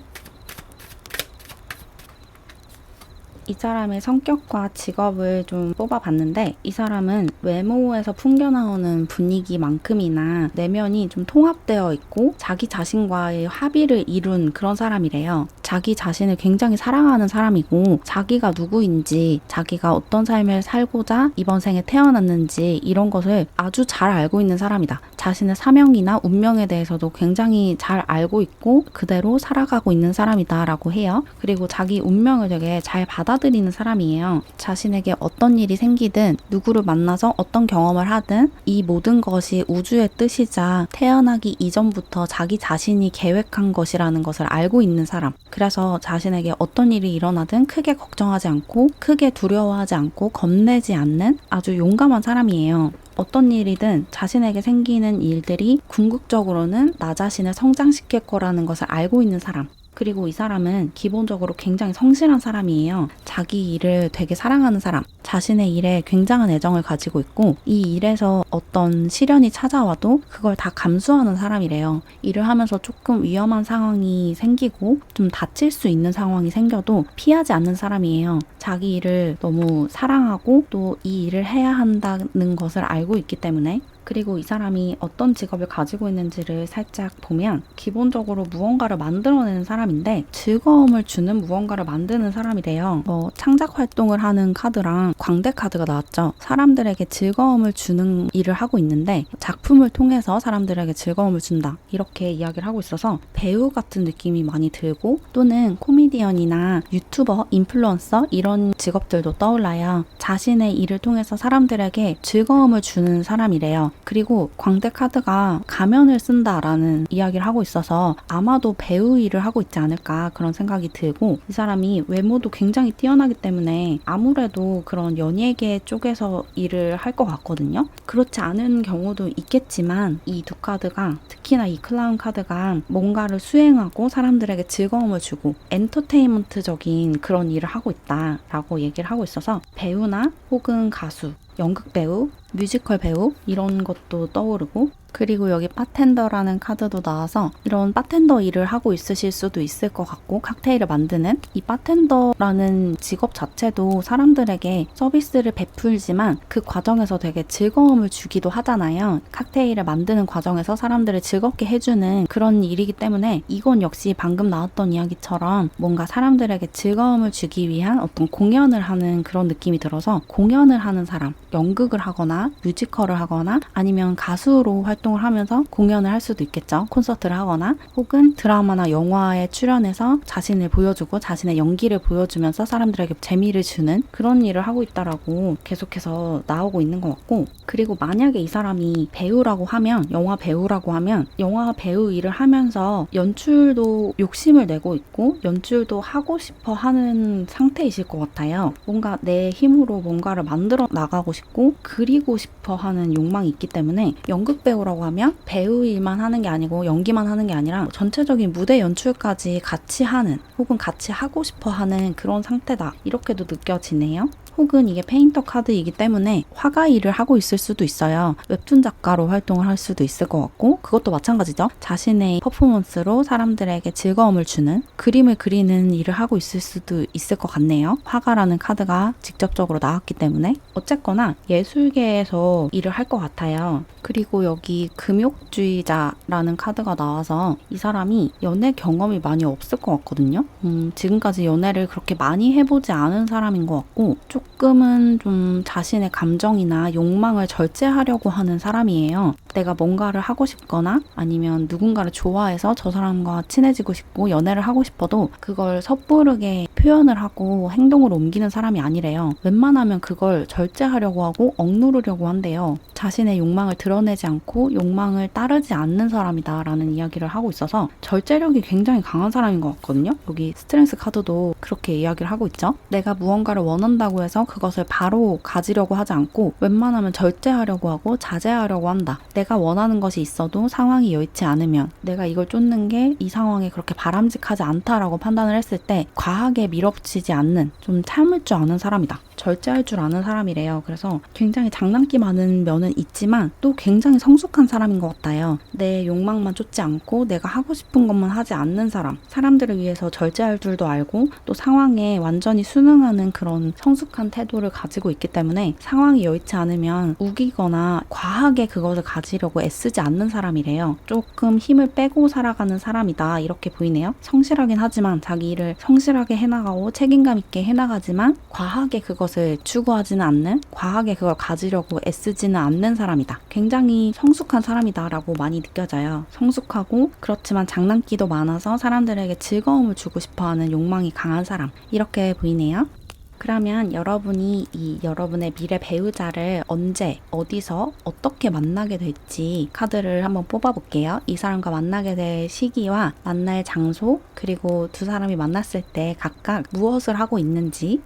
이 사람의 성격과 직업을 좀 뽑아봤는데, 이 사람은 외모에서 풍겨나오는 분위기만큼이나 내면이 좀 통합되어 있고 자기 자신과의 합의를 이룬 그런 사람이래요. 자기 자신을 굉장히 사랑하는 사람이고, 자기가 누구인지, 자기가 어떤 삶을 살고자 이번 생에 태어났는지 이런 것을 아주 잘 알고 있는 사람이다. 자신의 사명이나 운명에 대해서도 굉장히 잘 알고 있고 그대로 살아가고 있는 사람이다 라고 해요. 그리고 자기 운명을 되게 잘 받아들이는 사람이에요. 자신에게 어떤 일이 생기든 누구를 만나서 어떤 경험을 하든 이 모든 것이 우주의 뜻이자 태어나기 이전부터 자기 자신이 계획한 것이라는 것을 알고 있는 사람. 그래서 자신에게 어떤 일이 일어나든 크게 걱정하지 않고 크게 두려워하지 않고 겁내지 않는 아주 용감한 사람이에요. 어떤 일이든 자신에게 생기는 일들이 궁극적으로는 나 자신을 성장시킬 거라는 것을 알고 있는 사람. 그리고 이 사람은 기본적으로 굉장히 성실한 사람이에요. 자기 일을 되게 사랑하는 사람, 자신의 일에 굉장한 애정을 가지고 있고 이 일에서 어떤 시련이 찾아와도 그걸 다 감수하는 사람이래요. 일을 하면서 조금 위험한 상황이 생기고 좀 다칠 수 있는 상황이 생겨도 피하지 않는 사람이에요. 자기 일을 너무 사랑하고 또 이 일을 해야 한다는 것을 알고 있기 때문에. 그리고 이 사람이 어떤 직업을 가지고 있는지를 살짝 보면 기본적으로 무언가를 만들어내는 사람인데 즐거움을 주는 무언가를 만드는 사람이래요. 창작 활동을 하는 카드랑 광대 카드가 나왔죠. 사람들에게 즐거움을 주는 일을 하고 있는데 작품을 통해서 사람들에게 즐거움을 준다, 이렇게 이야기를 하고 있어서 배우 같은 느낌이 많이 들고, 또는 코미디언이나 유튜버, 인플루언서 이런 직업들도 떠올라요. 자신의 일을 통해서 사람들에게 즐거움을 주는 사람이래요. 그리고 광대 카드가 가면을 쓴다라는 이야기를 하고 있어서 아마도 배우 일을 하고 있지 않을까 그런 생각이 들고, 이 사람이 외모도 굉장히 뛰어나기 때문에 아무래도 그런 연예계 쪽에서 일을 할 것 같거든요. 그렇지 않은 경우도 있겠지만 이 두 카드가, 특히나 이 클라운 카드가 뭔가를 수행하고 사람들에게 즐거움을 주고 엔터테인먼트적인 그런 일을 하고 있다라고 얘기를 하고 있어서 배우나 혹은 가수, 연극 배우, 뮤지컬 배우 이런 것도 떠오르고, 그리고 여기 바텐더라는 카드도 나와서 이런 바텐더 일을 하고 있으실 수도 있을 것 같고, 칵테일을 만드는 이 바텐더라는 직업 자체도 사람들에게 서비스를 베풀지만 그 과정에서 되게 즐거움을 주기도 하잖아요. 칵테일을 만드는 과정에서 사람들을 즐겁게 해주는 그런 일이기 때문에 이건 역시 방금 나왔던 이야기처럼 뭔가 사람들에게 즐거움을 주기 위한 어떤 공연을 하는 그런 느낌이 들어서, 공연을 하는 사람, 연극을 하거나 뮤지컬을 하거나 아니면 가수로 활동을 하면서 공연을 할 수도 있겠죠. 콘서트를 하거나 혹은 드라마나 영화에 출연해서 자신을 보여주고 자신의 연기를 보여주면서 사람들에게 재미를 주는 그런 일을 하고 있다라고 계속해서 나오고 있는 것 같고, 그리고 만약에 이 사람이 배우라고 하면, 영화 배우라고 하면 영화 배우 일을 하면서 연출도 욕심을 내고 있고 연출도 하고 싶어 하는 상태이실 것 같아요. 뭔가 내 힘으로 뭔가를 만들어 나가고 싶고 그리고 싶어 하는 욕망이 있기 때문에, 연극 배우라고 하면 배우 일만 하는 게 아니고 연기만 하는 게 아니라 전체적인 무대 연출까지 같이 하는 혹은 같이 하고 싶어 하는 그런 상태다, 이렇게도 느껴지네요. 혹은 이게 페인터 카드이기 때문에 화가 일을 하고 있을 수도 있어요. 웹툰 작가로 활동을 할 수도 있을 것 같고, 그것도 마찬가지죠. 자신의 퍼포먼스로 사람들에게 즐거움을 주는, 그림을 그리는 일을 하고 있을 수도 있을 것 같네요. 화가라는 카드가 직접적으로 나왔기 때문에. 어쨌거나 예술계에서 일을 할 것 같아요. 그리고 여기 금욕주의자라는 카드가 나와서 이 사람이 연애 경험이 많이 없을 것 같거든요. 지금까지 연애를 그렇게 많이 해보지 않은 사람인 것 같고, 조금은 좀 자신의 감정이나 욕망을 절제하려고 하는 사람이에요. 내가 뭔가를 하고 싶거나 아니면 누군가를 좋아해서 저 사람과 친해지고 싶고 연애를 하고 싶어도 그걸 섣부르게 표현을 하고 행동으로 옮기는 사람이 아니래요. 웬만하면 그걸 절제하려고 하고 억누르려고 한대요. 자신의 욕망을 드러내지 않고 욕망을 따르지 않는 사람이다 라는 이야기를 하고 있어서 절제력이 굉장히 강한 사람인 것 같거든요. 여기 스트렝스 카드도 그렇게 이야기를 하고 있죠. 내가 무언가를 원한다고 해서 그것을 바로 가지려고 하지 않고 웬만하면 절제하려고 하고 자제하려고 한다. 내가 원하는 것이 있어도 상황이 여의치 않으면, 내가 이걸 쫓는 게 이 상황에 그렇게 바람직하지 않다라고 판단을 했을 때 과하게 밀어붙이지 않는, 좀 참을 줄 아는 사람이다. 절제할 줄 아는 사람이래요. 그래서 굉장히 장난기 많은 면은 있지만 또 굉장히 성숙한 사람인 것 같아요. 내 욕망만 쫓지 않고 내가 하고 싶은 것만 하지 않는 사람, 사람들을 위해서 절제할 줄도 알고 또 상황에 완전히 순응하는 그런 성숙한 태도를 가지고 있기 때문에 상황이 여의치 않으면 우기거나 과하게 그것을 가지려고 애쓰지 않는 사람이래요. 조금 힘을 빼고 살아가는 사람이다, 이렇게 보이네요. 성실하긴 하지만 자기 일을 성실하게 해나가고 책임감 있게 해나가지만 과하게 그것을 추구하지는 않는, 과하게 그걸 가지려고 애쓰지는 않는 사람이다. 굉장히 성숙한 사람이다 라고 많이 느껴져요. 성숙하고 그렇지만 장난기도 많아서 사람들에게 즐거움을 주고 싶어하는 욕망이 강한 사람, 이렇게 보이네요. 그러면 여러분이 이 여러분의 미래 배우자를 언제, 어디서, 어떻게 만나게 될지 카드를 한번 뽑아볼게요. 이 사람과 만나게 될 시기와 만날 장소, 그리고 두 사람이 만났을 때 각각 무엇을 하고 있는지,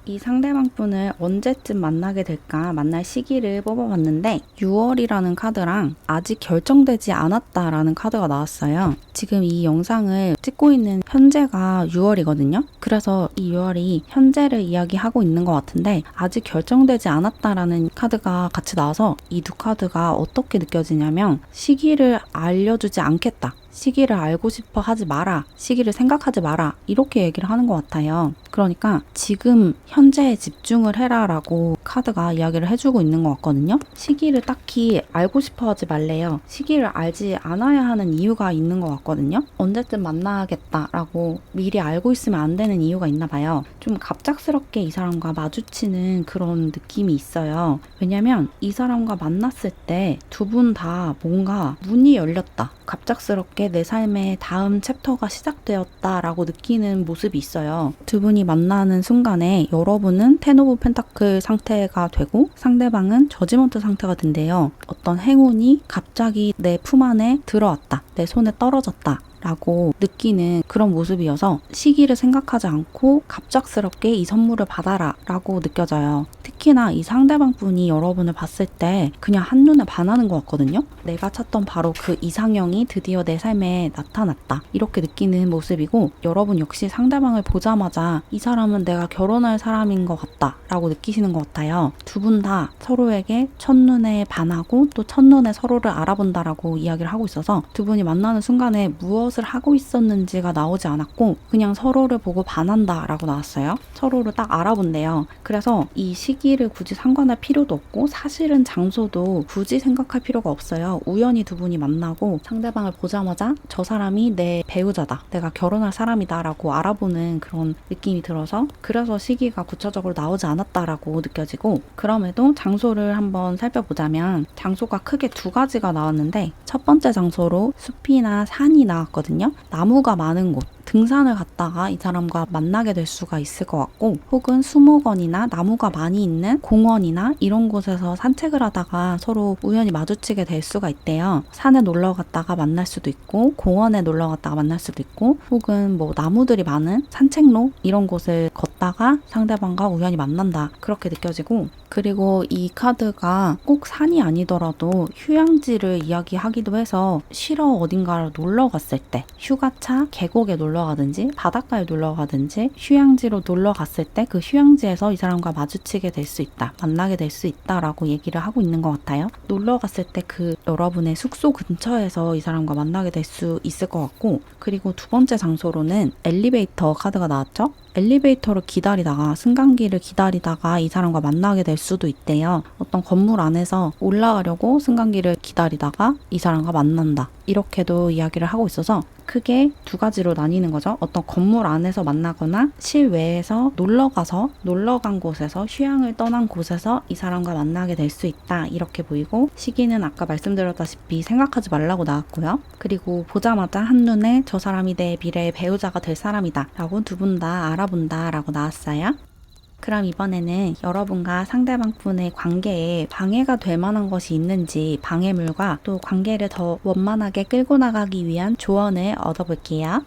이 상대방 분을 언제쯤 만나게 될까, 만날 시기를 뽑아봤는데 6월이라는 카드랑 아직 결정되지 않았다라는 카드가 나왔어요. 지금 이 영상을 찍고 있는 현재가 6월이거든요. 그래서 이 6월이 현재를 이야기하고 있는 것 같은데 아직 결정되지 않았다라는 카드가 같이 나와서 이 두 카드가 어떻게 느껴지냐면, 시기를 알려주지 않겠다, 시기를 알고 싶어 하지 마라, 시기를 생각하지 마라, 이렇게 얘기를 하는 것 같아요. 그러니까 지금 현재에 집중을 해라 라고 카드가 이야기를 해주고 있는 것 같거든요. 시기를 딱히 알고 싶어 하지 말래요. 시기를 알지 않아야 하는 이유가 있는 것 같거든요. 언제쯤 만나겠다 라고 미리 알고 있으면 안 되는 이유가 있나 봐요. 좀 갑작스럽게 이 사람과 마주치는 그런 느낌이 있어요. 왜냐면 이 사람과 만났을 때 두 분 다 뭔가 문이 열렸다, 갑작스럽게 이렇게 내 삶의 다음 챕터가 시작되었다라고 느끼는 모습이 있어요. 두 분이 만나는 순간에 여러분은 텐 오브 펜타클 상태가 되고 상대방은 저지먼트 상태가 된대요. 어떤 행운이 갑자기 내 품 안에 들어왔다. 내 손에 떨어졌다. 라고 느끼는 그런 모습이어서 시기를 생각하지 않고 갑작스럽게 이 선물을 받아라 라고 느껴져요. 특히나 이 상대방 분이 여러분을 봤을 때 그냥 한눈에 반하는 것 같거든요. 내가 찾던 바로 그 이상형이 드디어 내 삶에 나타났다 이렇게 느끼는 모습이고, 여러분 역시 상대방을 보자마자 이 사람은 내가 결혼할 사람인 것 같다 라고 느끼시는 것 같아요. 두 분 다 서로에게 첫눈에 반하고 또 첫눈에 서로를 알아본다라고 이야기를 하고 있어서 두 분이 만나는 순간에 무엇을 하고 있었는지가 나오지 않았고 그냥 서로를 보고 반한다 라고 나왔어요. 서로를 딱 알아본대요. 그래서 이 시기를 굳이 상관할 필요도 없고 사실은 장소도 굳이 생각할 필요가 없어요. 우연히 두 분이 만나고 상대방을 보자마자 저 사람이 내 배우자다, 내가 결혼할 사람이다 라고 알아보는 그런 느낌이 들어서 그래서 시기가 구체적으로 나오지 않았다라고 느껴지고, 그럼에도 장소를 한번 살펴보자면 장소가 크게 두 가지가 나왔는데 첫 번째 장소로 숲이나 산이 나왔거든요. 나무가 많은 곳, 등산을 갔다가 이 사람과 만나게 될 수가 있을 것 같고, 혹은 수목원이나 나무가 많이 있는 공원이나 이런 곳에서 산책을 하다가 서로 우연히 마주치게 될 수가 있대요. 산에 놀러 갔다가 만날 수도 있고 공원에 놀러 갔다가 만날 수도 있고, 혹은 뭐 나무들이 많은 산책로 이런 곳을 걷다가 상대방과 우연히 만난다 그렇게 느껴지고, 그리고 이 카드가 꼭 산이 아니더라도 휴양지를 이야기하기도 해서 쉬러 어딘가를 놀러 갔을 때, 휴가차 계곡에 놀러 가든지 바닷가에 놀러 가든지 휴양지로 놀러 갔을 때 그 휴양지에서 이 사람과 마주치게 될 수 있다, 만나게 될 수 있다라고 얘기를 하고 있는 것 같아요. 놀러 갔을 때 그 여러분의 숙소 근처에서 이 사람과 만나게 될 수 있을 것 같고, 그리고 두 번째 장소로는 엘리베이터 카드가 나왔죠. 엘리베이터를 기다리다가, 승강기를 기다리다가 이 사람과 만나게 될 수도 있대요. 어떤 건물 안에서 올라가려고 승강기를 기다리다가 이 사람과 만난다 이렇게도 이야기를 하고 있어서 크게 두 가지로 나뉘는 거죠. 어떤 건물 안에서 만나거나 실외에서 놀러가서 놀러간 곳에서 휴양을 떠난 곳에서 이 사람과 만나게 될 수 있다 이렇게 보이고, 시기는 아까 말씀드렸다시피 생각하지 말라고 나왔고요. 그리고 보자마자 한눈에 저 사람이 내 미래의 배우자가 될 사람이다 라고 두 분 다 알아본다 라고 나왔어요. 그럼 이번에는 여러분과 상대방 분의 관계에 방해가 될 만한 것이 있는지, 방해물과 또 관계를 더 원만하게 끌고 나가기 위한 조언을 얻어볼게요.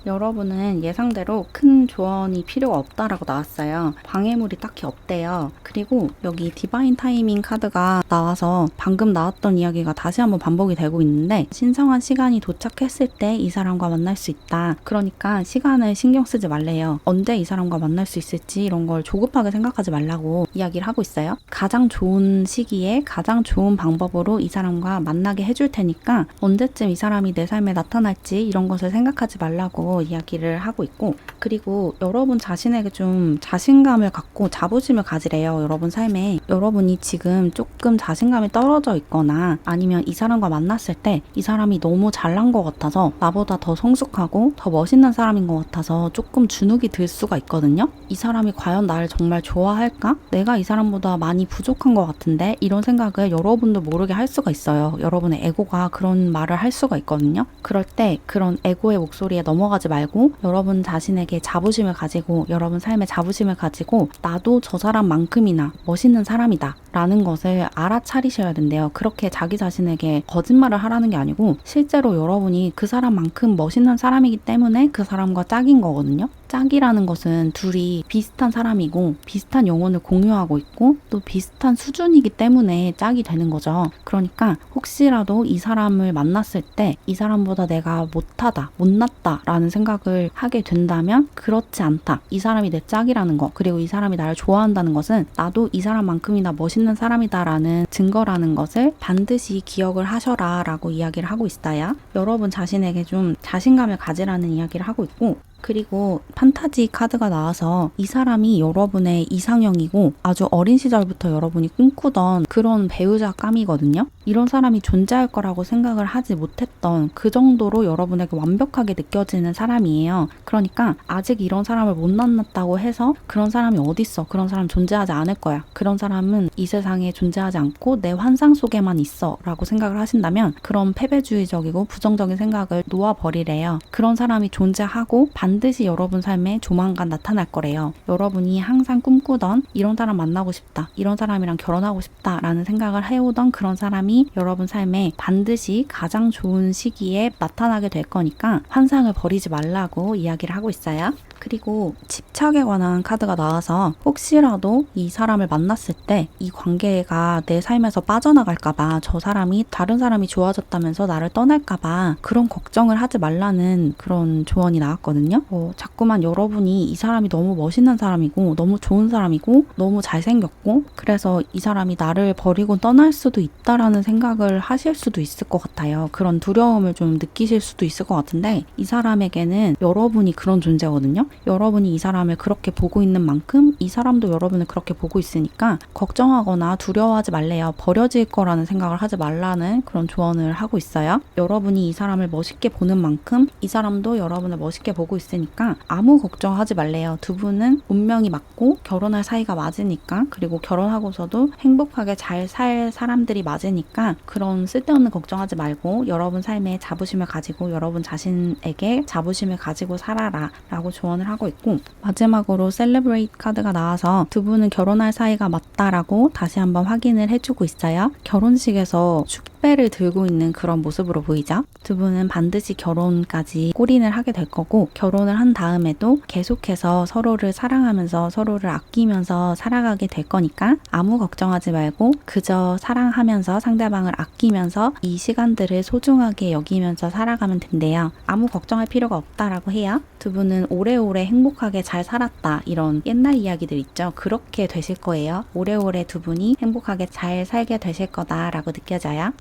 여러분은 예상대로 큰 조언이 필요가 없다라고 나왔어요. 방해물이 딱히 없대요. 그리고 여기 디바인 타이밍 카드가 나와서 방금 나왔던 이야기가 다시 한번 반복이 되고 있는데, 신성한 시간이 도착했을 때 이 사람과 만날 수 있다. 그러니까 시간을 신경 쓰지 말래요. 언제 이 사람과 만날 수 있을지 이런 걸 조급하게 생각하지 말라고 이야기를 하고 있어요. 가장 좋은 시기에 가장 좋은 방법으로 이 사람과 만나게 해줄 테니까 언제쯤 이 사람이 내 삶에 나타날지 이런 것을 생각하지 말라고 이야기를 하고 있고, 그리고 여러분 자신에게 좀 자신감을 갖고 자부심을 가지래요. 여러분 삶에 여러분이 지금 조금 자신감이 떨어져 있거나 아니면 이 사람과 만났을 때 이 사람이 너무 잘난 것 같아서, 나보다 더 성숙하고 더 멋있는 사람인 것 같아서 조금 주눅이 들 수가 있거든요. 이 사람이 과연 나를 정말 좋아할까? 내가 이 사람보다 많이 부족한 것 같은데, 이런 생각을 여러분도 모르게 할 수가 있어요. 여러분의 에고가 그런 말을 할 수가 있거든요. 그럴 때 그런 에고의 목소리에 넘어가지 말고 여러분 자신에게 자부심을 가지고, 여러분 삶에 자부심을 가지고 나도 저 사람만큼이나 멋있는 사람이다 라는 것을 알아차리셔야 된대요. 그렇게 자기 자신에게 거짓말을 하라는 게 아니고 실제로 여러분이 그 사람만큼 멋있는 사람이기 때문에 그 사람과 짝인 거거든요. 짝이라는 것은 둘이 비슷한 사람이고 비슷한 영혼을 공유하고 있고 또 비슷한 수준이기 때문에 짝이 되는 거죠. 그러니까 혹시라도 이 사람을 만났을 때 이 사람보다 내가 못하다, 못났다 라는 생각을 하게 된다면 그렇지 않다. 이 사람이 내 짝이라는 거, 그리고 이 사람이 나를 좋아한다는 것은 나도 이 사람만큼이나 멋있는 사람이다 라는 증거라는 것을 반드시 기억을 하셔라 라고 이야기를 하고 있어요. 여러분 자신에게 좀 자신감을 가지라는 이야기를 하고 있고, 그리고 판타지 카드가 나와서 이 사람이 여러분의 이상형이고 아주 어린 시절부터 여러분이 꿈꾸던 그런 배우자감이거든요. 이런 사람이 존재할 거라고 생각을 하지 못했던 그 정도로 여러분에게 완벽하게 느껴지는 사람이에요. 그러니까 아직 이런 사람을 못 만났다고 해서 그런 사람이 어딨어, 그런 사람 존재하지 않을 거야, 그런 사람은 이 세상에 존재하지 않고 내 환상 속에만 있어 라고 생각을 하신다면 그런 패배주의적이고 부정적인 생각을 놓아버리래요. 그런 사람이 존재하고 반드시 여러분 삶에 조만간 나타날 거래요. 여러분이 항상 꿈꾸던 이런 사람 만나고 싶다, 이런 사람이랑 결혼하고 싶다 라는 생각을 해오던 그런 사람이 여러분 삶에 반드시 가장 좋은 시기에 나타나게 될 거니까 환상을 버리지 말라고 이야기를 하고 있어요. 그리고 집착에 관한 카드가 나와서 혹시라도 이 사람을 만났을 때 이 관계가 내 삶에서 빠져나갈까봐, 저 사람이 다른 사람이 좋아졌다면서 나를 떠날까봐 그런 걱정을 하지 말라는 그런 조언이 나왔거든요. 자꾸만 여러분이 이 사람이 너무 멋있는 사람이고 너무 좋은 사람이고 너무 잘생겼고 그래서 이 사람이 나를 버리고 떠날 수도 있다라는 생각을 하실 수도 있을 것 같아요. 그런 두려움을 좀 느끼실 수도 있을 것 같은데 이 사람에게는 여러분이 그런 존재거든요. 여러분이 이 사람을 그렇게 보고 있는 만큼 이 사람도 여러분을 그렇게 보고 있으니까 걱정하거나 두려워하지 말래요. 버려질 거라는 생각을 하지 말라는 그런 조언을 하고 있어요. 여러분이 이 사람을 멋있게 보는 만큼 이 사람도 여러분을 멋있게 보고 있으니까 아무 걱정하지 말래요. 두 분은 운명이 맞고 결혼할 사이가 맞으니까, 그리고 결혼하고서도 행복하게 잘 살 사람들이 맞으니까 그런 쓸데없는 걱정하지 말고 여러분 삶에 자부심을 가지고 여러분 자신에게 자부심을 가지고 살아라 라고 조언을 하고 있고, 마지막으로 셀레브레이트 카드가 나와서 두 분은 결혼할 사이가 맞다라고 다시 한번 확인을 해주고 있어요. 결혼식에서 축배를 들고 있는 그런 모습으로 보이죠? 두 분은 반드시 결혼까지 골인을 하게 될 거고, 결혼을 한 다음에도 계속해서 서로를 사랑하면서 서로를 아끼면서 살아가게 될 거니까 아무 걱정하지 말고 그저 사랑하면서 상대방을 아끼면서 이 시간들을 소중하게 여기면서 살아가면 된대요. 아무 걱정할 필요가 없다라고 해요. 두 분은 오래오래 행복하게 잘 살았다, 이런 옛날 이야기들 있죠. 그렇게 되실 거예요. 오래오래 두 분이 행복하게 잘 살게 되실 거다라고 느껴져요.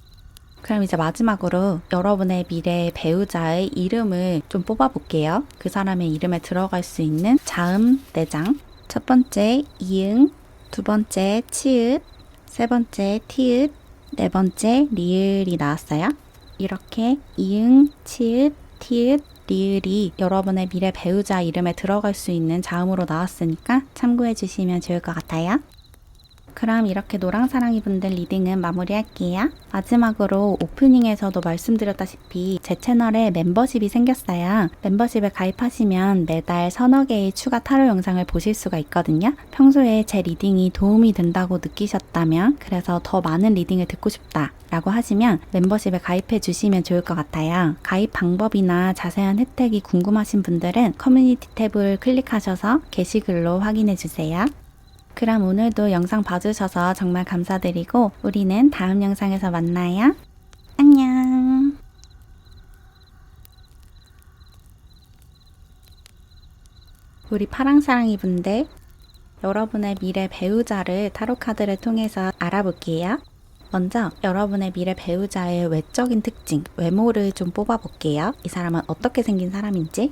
그럼 이제 마지막으로 여러분의 미래 배우자의 이름을 좀 뽑아볼게요. 그 사람의 이름에 들어갈 수 있는 자음 4장. 첫 번째 이응, 두 번째 치읓, 세 번째 티읕, 네 번째 리을이 나왔어요. 이렇게 이응, 치읓, 티읕, 리을이 여러분의 미래 배우자 이름에 들어갈 수 있는 자음으로 나왔으니까 참고해 주시면 좋을 것 같아요. 그럼 이렇게 노랑사랑이 분들 리딩은 마무리할게요. 마지막으로 오프닝에서도 말씀드렸다시피 제 채널에 멤버십이 생겼어요. 멤버십에 가입하시면 매달 서너 개의 추가 타로 영상을 보실 수가 있거든요. 평소에 제 리딩이 도움이 된다고 느끼셨다면, 그래서 더 많은 리딩을 듣고 싶다 라고 하시면 멤버십에 가입해 주시면 좋을 것 같아요. 가입 방법이나 자세한 혜택이 궁금하신 분들은 커뮤니티 탭을 클릭하셔서 게시글로 확인해 주세요. 그럼 오늘도 영상 봐주셔서 정말 감사드리고 우리는 다음 영상에서 만나요. 안녕. 우리 파랑사랑이 분들, 여러분의 미래 배우자를 타로 카드를 통해서 알아볼게요. 먼저 여러분의 미래 배우자의 외적인 특징, 외모를 좀 뽑아볼게요. 이 사람은 어떻게 생긴 사람인지.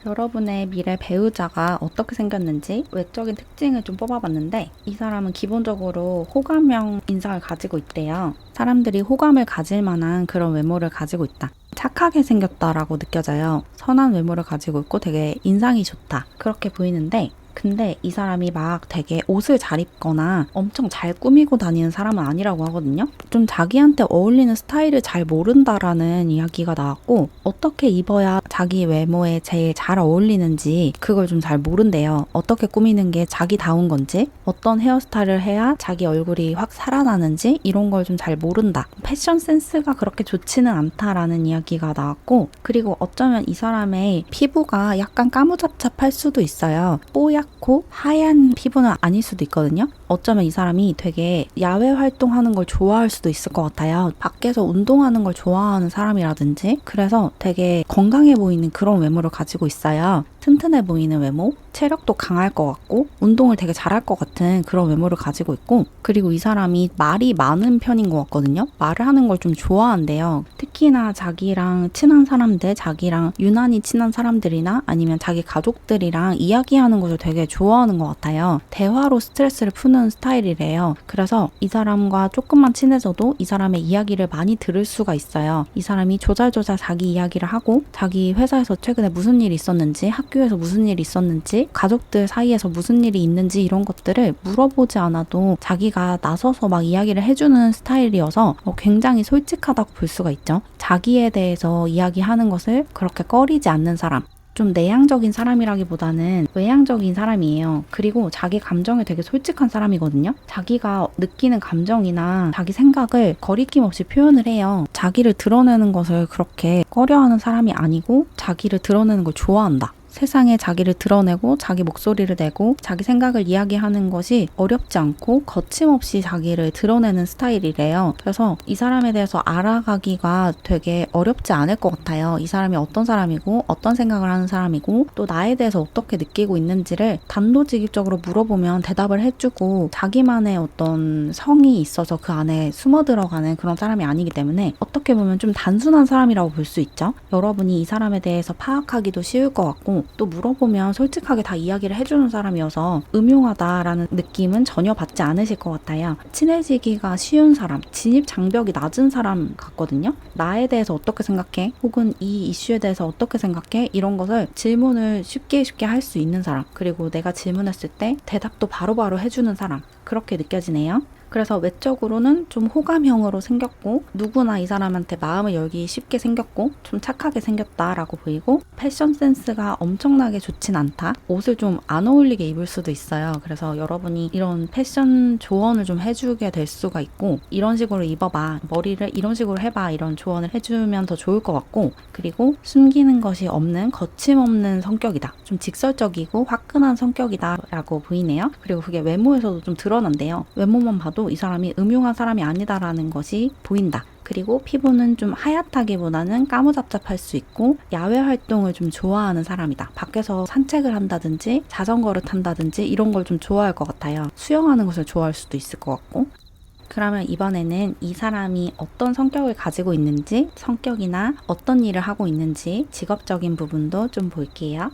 여러분의 미래 배우자가 어떻게 생겼는지 외적인 특징을 좀 뽑아봤는데, 이 사람은 기본적으로 호감형 인상을 가지고 있대요. 사람들이 호감을 가질 만한 그런 외모를 가지고 있다. 착하게 생겼다라고 느껴져요. 선한 외모를 가지고 있고 되게 인상이 좋다, 그렇게 보이는데, 근데 이 사람이 막 되게 옷을 잘 입거나 엄청 잘 꾸미고 다니는 사람은 아니라고 하거든요. 좀 자기한테 어울리는 스타일을 잘 모른다라는 이야기가 나왔고, 어떻게 입어야 자기 외모에 제일 잘 어울리는지 그걸 좀 잘 모른대요. 어떻게 꾸미는 게 자기다운 건지, 어떤 헤어스타일을 해야 자기 얼굴이 확 살아나는지 이런 걸 좀 잘 모른다. 패션 센스가 그렇게 좋지는 않다라는 이야기가 나왔고, 그리고 어쩌면 이 사람의 피부가 약간 까무잡잡할 수도 있어요. 뽀얗고 하얀 피부는 아닐 수도 있거든요. 어쩌면 이 사람이 되게 야외 활동하는 걸 좋아할 수도 있을 것 같아요. 밖에서 운동하는 걸 좋아하는 사람이라든지, 그래서 되게 건강해 보이는 그런 외모를 가지고 있어요. 튼튼해 보이는 외모, 체력도 강할 것 같고 운동을 되게 잘할 것 같은 그런 외모를 가지고 있고, 그리고 이 사람이 말이 많은 편인 것 같거든요. 말을 하는 걸 좀 좋아한대요. 특히나 자기랑 친한 사람들, 자기랑 유난히 친한 사람들이나 아니면 자기 가족들이랑 이야기하는 것을 되게 좋아하는 것 같아요. 대화로 스트레스를 푸는 스타일이래요. 그래서 이 사람과 조금만 친해져도 이 사람의 이야기를 많이 들을 수가 있어요. 이 사람이 조잘조잘 자기 이야기를 하고 자기 회사에서 최근에 무슨 일이 있었는지, 학교에서 무슨 일이 있었는지, 가족들 사이에서 무슨 일이 있는지 이런 것들을 물어보지 않아도 자기가 나서서 막 이야기를 해주는 스타일이어서 굉장히 솔직하다고 볼 수가 있죠. 자기에 대해서 이야기하는 것을 그렇게 꺼리지 않는 사람. 좀 내향적인 사람이라기보다는 외향적인 사람이에요. 그리고 자기 감정에 되게 솔직한 사람이거든요. 자기가 느끼는 감정이나 자기 생각을 거리낌 없이 표현을 해요. 자기를 드러내는 것을 그렇게 꺼려하는 사람이 아니고 자기를 드러내는 걸 좋아한다. 세상에 자기를 드러내고 자기 목소리를 내고 자기 생각을 이야기하는 것이 어렵지 않고 거침없이 자기를 드러내는 스타일이래요. 그래서 이 사람에 대해서 알아가기가 되게 어렵지 않을 것 같아요. 이 사람이 어떤 사람이고 어떤 생각을 하는 사람이고 또 나에 대해서 어떻게 느끼고 있는지를 단도직입적으로 물어보면 대답을 해주고 자기만의 어떤 성이 있어서 그 안에 숨어 들어가는 그런 사람이 아니기 때문에 어떻게 보면 좀 단순한 사람이라고 볼 수 있죠. 여러분이 이 사람에 대해서 파악하기도 쉬울 것 같고 또 물어보면 솔직하게 다 이야기를 해주는 사람이어서 음흉하다라는 느낌은 전혀 받지 않으실 것 같아요. 친해지기가 쉬운 사람, 진입 장벽이 낮은 사람 같거든요. 나에 대해서 어떻게 생각해? 혹은 이 이슈에 대해서 어떻게 생각해? 이런 것을 질문을 쉽게 할 수 있는 사람, 그리고 내가 질문했을 때 대답도 바로바로 해주는 사람, 그렇게 느껴지네요. 그래서 외적으로는 좀 호감형으로 생겼고 누구나 이 사람한테 마음을 열기 쉽게 생겼고 좀 착하게 생겼다라고 보이고, 패션 센스가 엄청나게 좋진 않다. 옷을 좀 안 어울리게 입을 수도 있어요. 그래서 여러분이 이런 패션 조언을 좀 해주게 될 수가 있고, 이런 식으로 입어봐, 머리를 이런 식으로 해봐, 이런 조언을 해주면 더 좋을 것 같고, 그리고 숨기는 것이 없는 거침없는 성격이다. 좀 직설적이고 화끈한 성격이다 라고 보이네요. 그리고 그게 외모에서도 좀 드러난대요. 외모만 봐도 이 사람이 음흉한 사람이 아니다라는 것이 보인다. 그리고 피부는 좀 하얗다기보다는 까무잡잡할 수 있고 야외 활동을 좀 좋아하는 사람이다. 밖에서 산책을 한다든지 자전거를 탄다든지 이런 걸 좀 좋아할 것 같아요. 수영하는 것을 좋아할 수도 있을 것 같고. 그러면 이번에는 이 사람이 어떤 성격을 가지고 있는지, 성격이나 어떤 일을 하고 있는지, 직업적인 부분도 좀 볼게요.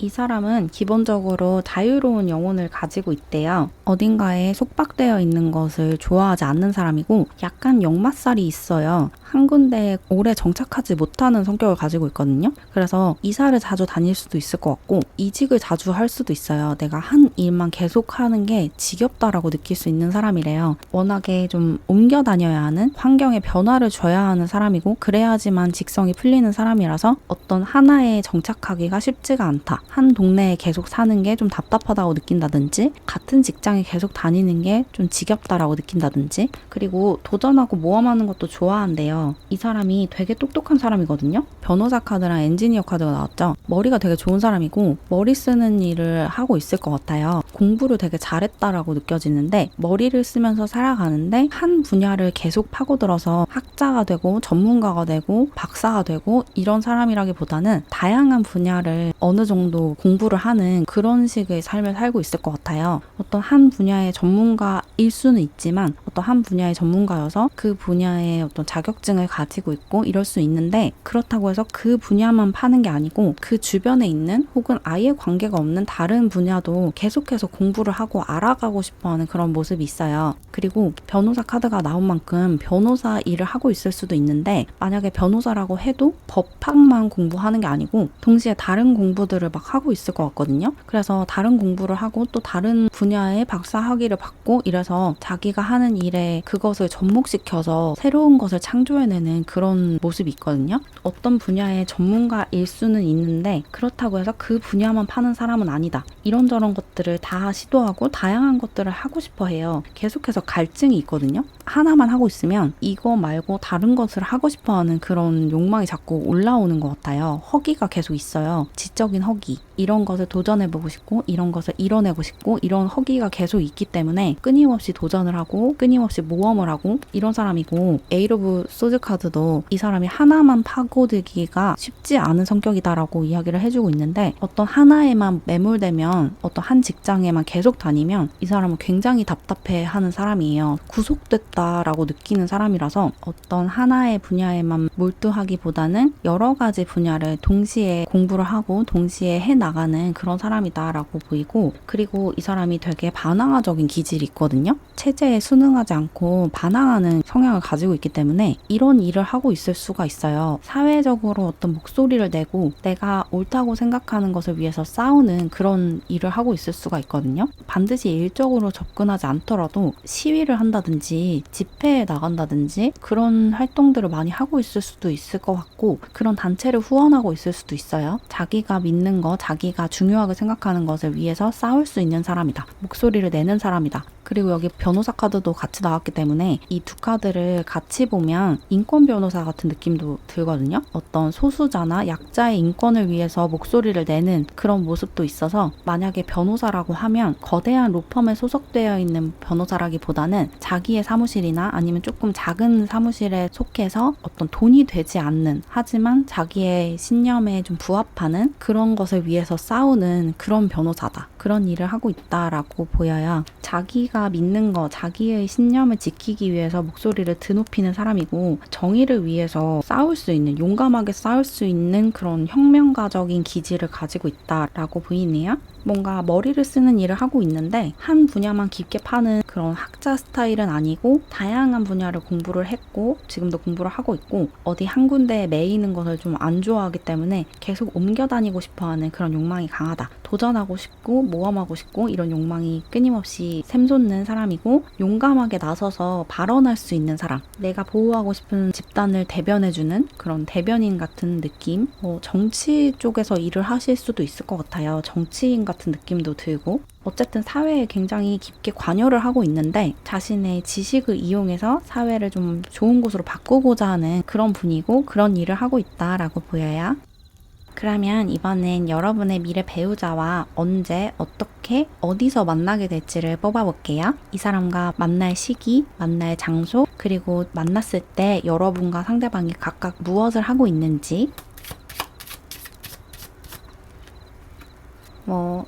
이 사람은 기본적으로 자유로운 영혼을 가지고 있대요. 어딘가에 속박되어 있는 것을 좋아하지 않는 사람이고 약간 역마살이 있어요. 한 군데에 오래 정착하지 못하는 성격을 가지고 있거든요. 그래서 이사를 자주 다닐 수도 있을 것 같고 이직을 자주 할 수도 있어요. 내가 한 일만 계속 하는 게 지겹다라고 느낄 수 있는 사람이래요. 워낙에 좀 옮겨 다녀야 하는, 환경에 변화를 줘야 하는 사람이고 그래야지만 직성이 풀리는 사람이라서 어떤 하나에 정착하기가 쉽지가 않다. 한 동네에 계속 사는 게 좀 답답하다고 느낀다든지, 같은 직장에 계속 다니는 게 좀 지겹다라고 느낀다든지, 그리고 도전하고 모험하는 것도 좋아한대요. 이 사람이 되게 똑똑한 사람이거든요. 변호사 카드랑 엔지니어 카드가 나왔죠. 머리가 되게 좋은 사람이고 머리 쓰는 일을 하고 있을 것 같아요. 공부를 되게 잘했다라고 느껴지는데 머리를 쓰면서 살아가는데 한 분야를 계속 파고들어서 학자가 되고 전문가가 되고 박사가 되고 이런 사람이라기보다는 다양한 분야를 어느 정도 공부를 하는 그런 식의 삶을 살고 있을 것 같아요. 어떤 한 분야의 전문가일 수는 있지만 어떤 한 분야의 전문가여서 그 분야의 어떤 자격증을 가지고 있고 이럴 수 있는데, 그렇다고 해서 그 분야만 파는 게 아니고 그 주변에 있는 혹은 아예 관계가 없는 다른 분야도 계속해서 공부를 하고 알아가고 싶어하는 그런 모습이 있어요. 그리고 변호사 카드가 나온 만큼 변호사 일을 하고 있을 수도 있는데, 만약에 변호사라고 해도 법학만 공부하는 게 아니고 동시에 다른 공부들을 막 하고 있을 것 같거든요. 그래서 다른 공부를 하고 또 다른 분야의 박사 학위를 받고 이래서 자기가 하는 일에 그것을 접목시켜서 새로운 것을 창조해내는 그런 모습이 있거든요. 어떤 분야의 전문가일 수는 있는데 그렇다고 해서 그 분야만 파는 사람은 아니다. 이런저런 것들을 다 시도하고 다양한 것들을 하고 싶어 해요. 계속해서 갈증이 있거든요. 하나만 하고 있으면 이거 말고 다른 것을 하고 싶어 하는 그런 욕망이 자꾸 올라오는 것 같아요. 허기가 계속 있어요. 지적인 허기. 이런 것을 도전해보고 싶고 이런 것을 이뤄내고 싶고 이런 허기가 계속 있기 때문에 끊임없이 도전을 하고 끊임없이 모험을 하고 이런 사람이고, 에이트 오브 소드 카드도 이 사람이 하나만 파고들기가 쉽지 않은 성격이다라고 이야기를 해주고 있는데, 어떤 하나에만 매몰되면, 어떤 한 직장에만 계속 다니면 이 사람은 굉장히 답답해하는 사람이에요. 구속됐다라고 느끼는 사람이라서 어떤 하나의 분야에만 몰두하기보다는 여러 가지 분야를 동시에 공부를 하고 동시에 해나가는 그런 사람이다라고 보이고, 그리고 이 사람이 되게 반항아적인 기질이 있거든요. 체제에 순응하지 않고 반항하는 성향을 가지고 있기 때문에 이런 일을 하고 있을 수가 있어요. 사회적으로 어떤 목소리를 내고 내가 옳다고 생각하는 것을 위해서 싸우는 그런 일을 하고 있을 수가 있거든요. 반드시 일적으로 접근하지 않더라도 시위를 한다든지 집회에 나간다든지 그런 활동들을 많이 하고 있을 수도 있을 것 같고, 그런 단체를 후원하고 있을 수도 있어요. 자기가 믿는 거, 자기가 중요하게 생각하는 것을 위해서 싸울 수 있는 사람이다. 목소리를 내는 사람이다. 그리고 여기 변호사 카드도 같이 나왔기 때문에 이 두 카드를 같이 보면 인권 변호사 같은 느낌도 들거든요. 어떤 소수자나 약자의 인권을 위해서 목소리를 내는 그런 모습도 있어서, 만약에 변호사라고 하면 거대한 로펌에 소속되어 있는 변호사라기보다는 자기의 사무실이나 아니면 조금 작은 사무실에 속해서 어떤 돈이 되지 않는, 하지만 자기의 신념에 좀 부합하는 그런 것을 위해서 싸우는 그런 변호사다. 그런 일을 하고 있다라고 보여요. 자기가 믿는 거, 자기의 신념을 지키기 위해서 목소리를 드높이는 사람이고, 정의를 위해서 싸울 수 있는, 용감하게 싸울 수 있는 그런 혁명가적인 기질을 가지고 있다라고 보이네요. 뭔가 머리를 쓰는 일을 하고 있는데 한 분야만 깊게 파는 그런 학자 스타일은 아니고, 다양한 분야를 공부를 했고 지금도 공부를 하고 있고, 어디 한 군데에 매이는 것을 좀 안 좋아하기 때문에 계속 옮겨 다니고 싶어하는 그런 욕망이 강하다. 도전하고 싶고 모험하고 싶고 이런 욕망이 끊임없이 샘솟는 사람이고, 용감하게 나서서 발언할 수 있는 사람, 내가 보호하고 싶은 집단을 대변해주는 그런 대변인 같은 느낌. 정치 쪽에서 일을 하실 수도 있을 것 같아요. 정치인 같은 느낌도 들고, 어쨌든 사회에 굉장히 깊게 관여를 하고 있는데 자신의 지식을 이용해서 사회를 좀 좋은 곳으로 바꾸고자 하는 그런 분이고, 그런 일을 하고 있다라고 보여요. 그러면 이번엔 여러분의 미래 배우자와 언제, 어떻게, 어디서 만나게 될지를 뽑아볼게요. 이 사람과 만날 시기, 만날 장소, 그리고 만났을 때 여러분과 상대방이 각각 무엇을 하고 있는지,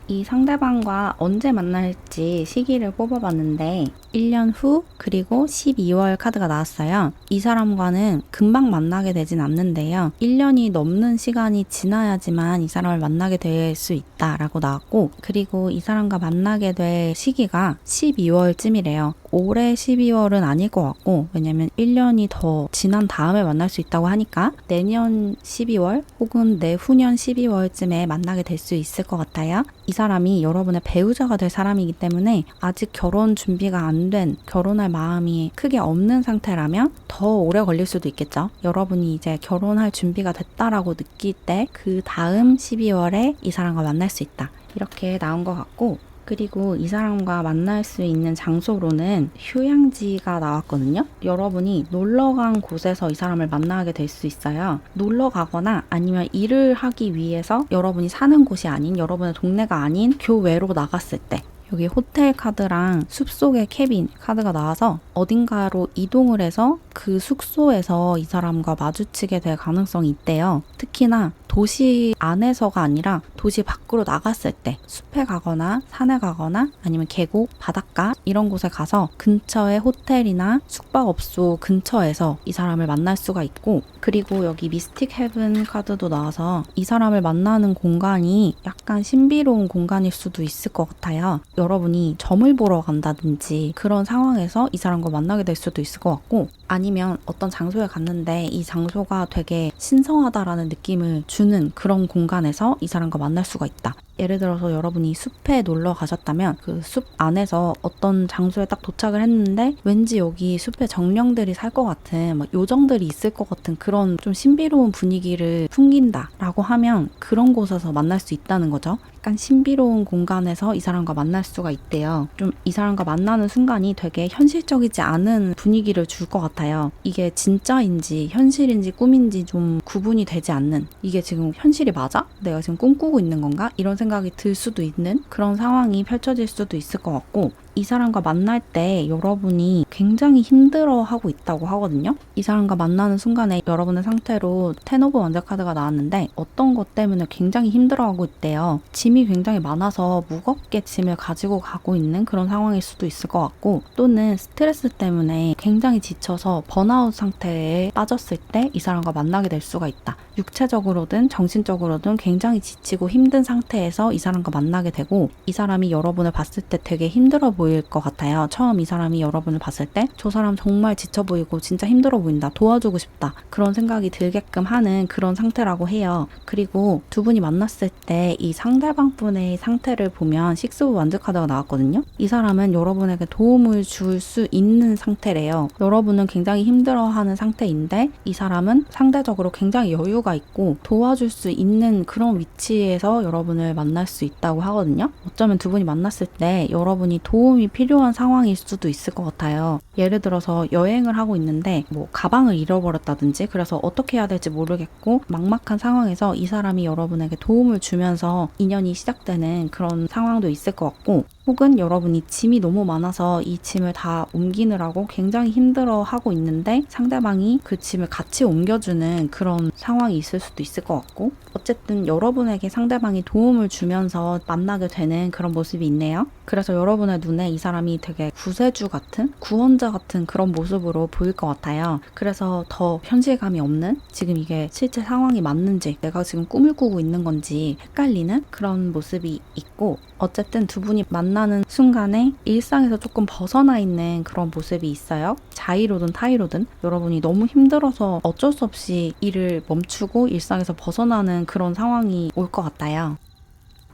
이 상대방과 언제 만날지 시기를 뽑아봤는데 1년 후 그리고 12월 카드가 나왔어요. 이 사람과는 금방 만나게 되진 않는데요. 1년이 넘는 시간이 지나야지만 이 사람을 만나게 될 수 있다라고 나왔고, 그리고 이 사람과 만나게 될 시기가 12월쯤이래요. 올해 12월은 아닐 것 같고, 왜냐면 1년이 더 지난 다음에 만날 수 있다고 하니까 내년 12월 혹은 내후년 12월쯤에 만나게 될 수 있을 것 같아요. 이 사람이 여러분의 배우자가 될 사람이기 때문에 아직 결혼 준비가 안 된, 결혼할 마음이 크게 없는 상태라면 더 오래 걸릴 수도 있겠죠. 여러분이 이제 결혼할 준비가 됐다라고 느낄 때 그 다음 12월에 이 사람과 만날 수 있다. 이렇게 나온 것 같고, 그리고 이 사람과 만날 수 있는 장소로는 휴양지가 나왔거든요. 여러분이 놀러 간 곳에서 이 사람을 만나게 될 수 있어요. 놀러 가거나 아니면 일을 하기 위해서 여러분이 사는 곳이 아닌, 여러분의 동네가 아닌 교외로 나갔을 때, 여기 호텔 카드랑 숲속의 캐빈 카드가 나와서 어딘가로 이동을 해서 그 숙소에서 이 사람과 마주치게 될 가능성이 있대요. 특히나 도시 안에서가 아니라 도시 밖으로 나갔을 때, 숲에 가거나 산에 가거나 아니면 계곡, 바닷가 이런 곳에 가서 근처의 호텔이나 숙박업소 근처에서 이 사람을 만날 수가 있고, 그리고 여기 미스틱 헤븐 카드도 나와서 이 사람을 만나는 공간이 약간 신비로운 공간일 수도 있을 것 같아요. 여러분이 점을 보러 간다든지 그런 상황에서 이 사람과 만나게 될 수도 있을 것 같고, 아니면 어떤 장소에 갔는데 이 장소가 되게 신성하다라는 느낌을 주는 그런 공간에서 이 사람과 만날 수가 있다. 예를 들어서 여러분이 숲에 놀러 가셨다면 그 숲 안에서 어떤 장소에 딱 도착을 했는데 왠지 여기 숲에 정령들이 살 것 같은, 막 요정들이 있을 것 같은 그런 좀 신비로운 분위기를 풍긴다라고 하면 그런 곳에서 만날 수 있다는 거죠. 약간 신비로운 공간에서 이 사람과 만날 수가 있대요. 좀 이 사람과 만나는 순간이 되게 현실적이지 않은 분위기를 줄 것 같아요. 이게 진짜인지 현실인지 꿈인지 좀 구분이 되지 않는, 이게 지금 현실이 맞아? 내가 지금 꿈꾸고 있는 건가? 이런 생각 생각이 들 수도 있는 그런 상황이 펼쳐질 수도 있을 것 같고, 이 사람과 만날 때 여러분이 굉장히 힘들어하고 있다고 하거든요. 이 사람과 만나는 순간에 여러분의 상태로 10 오브 원더 카드가 나왔는데 어떤 것 때문에 굉장히 힘들어하고 있대요. 짐이 굉장히 많아서 무겁게 짐을 가지고 가고 있는 그런 상황일 수도 있을 것 같고, 또는 스트레스 때문에 굉장히 지쳐서 번아웃 상태에 빠졌을 때 이 사람과 만나게 될 수가 있다. 육체적으로든 정신적으로든 굉장히 지치고 힘든 상태에서 이 사람과 만나게 되고, 이 사람이 여러분을 봤을 때 되게 힘들어 보일 것 같아요. 처음 이 사람이 여러분을 봤을 때 저 사람 정말 지쳐 보이고 진짜 힘들어 보인다, 도와주고 싶다, 그런 생각이 들게끔 하는 그런 상태라고 해요. 그리고 두 분이 만났을 때 이 상대방 분의 상태를 보면 6 오브 원드 카드가 나왔거든요. 이 사람은 여러분에게 도움을 줄 수 있는 상태래요. 여러분은 굉장히 힘들어하는 상태인데 이 사람은 상대적으로 굉장히 여유가 있고 도와줄 수 있는 그런 위치에서 여러분을 만날 수 있다고 하거든요. 어쩌면 두 분이 만났을 때 여러분이 도움이 필요한 상황일 수도 있을 것 같아요. 예를 들어서 여행을 하고 있는데 뭐 가방을 잃어버렸다든지, 그래서 어떻게 해야 될지 모르겠고 막막한 상황에서 이 사람이 여러분에게 도움을 주면서 인연이 시작되는 그런 상황도 있을 것 같고, 혹은 여러분이 짐이 너무 많아서 이 짐을 다 옮기느라고 굉장히 힘들어하고 있는데 상대방이 그 짐을 같이 옮겨주는 그런 상황이 있을 수도 있을 것 같고, 어쨌든 여러분에게 상대방이 도움을 주면서 만나게 되는 그런 모습이 있네요. 그래서 여러분의 눈에 이 사람이 되게 구세주 같은, 구원자 같은 그런 모습으로 보일 것 같아요. 그래서 더 현실감이 없는, 지금 이게 실제 상황이 맞는지, 내가 지금 꿈을 꾸고 있는 건지 헷갈리는 그런 모습이 있고, 어쨌든 두 분이 만나는 순간에 일상에서 조금 벗어나 있는 그런 모습이 있어요. 자의로든 타의로든 여러분이 너무 힘들어서 어쩔 수 없이 일을 멈추고 일상에서 벗어나는 그런 상황이 올 것 같아요.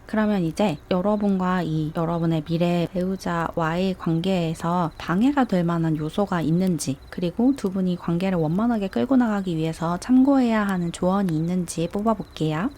그러면 이제 여러분과 이 여러분의 미래 배우자와의 관계에서 방해가 될 만한 요소가 있는지, 그리고 두 분이 관계를 원만하게 끌고 나가기 위해서 참고해야 하는 조언이 있는지 뽑아볼게요.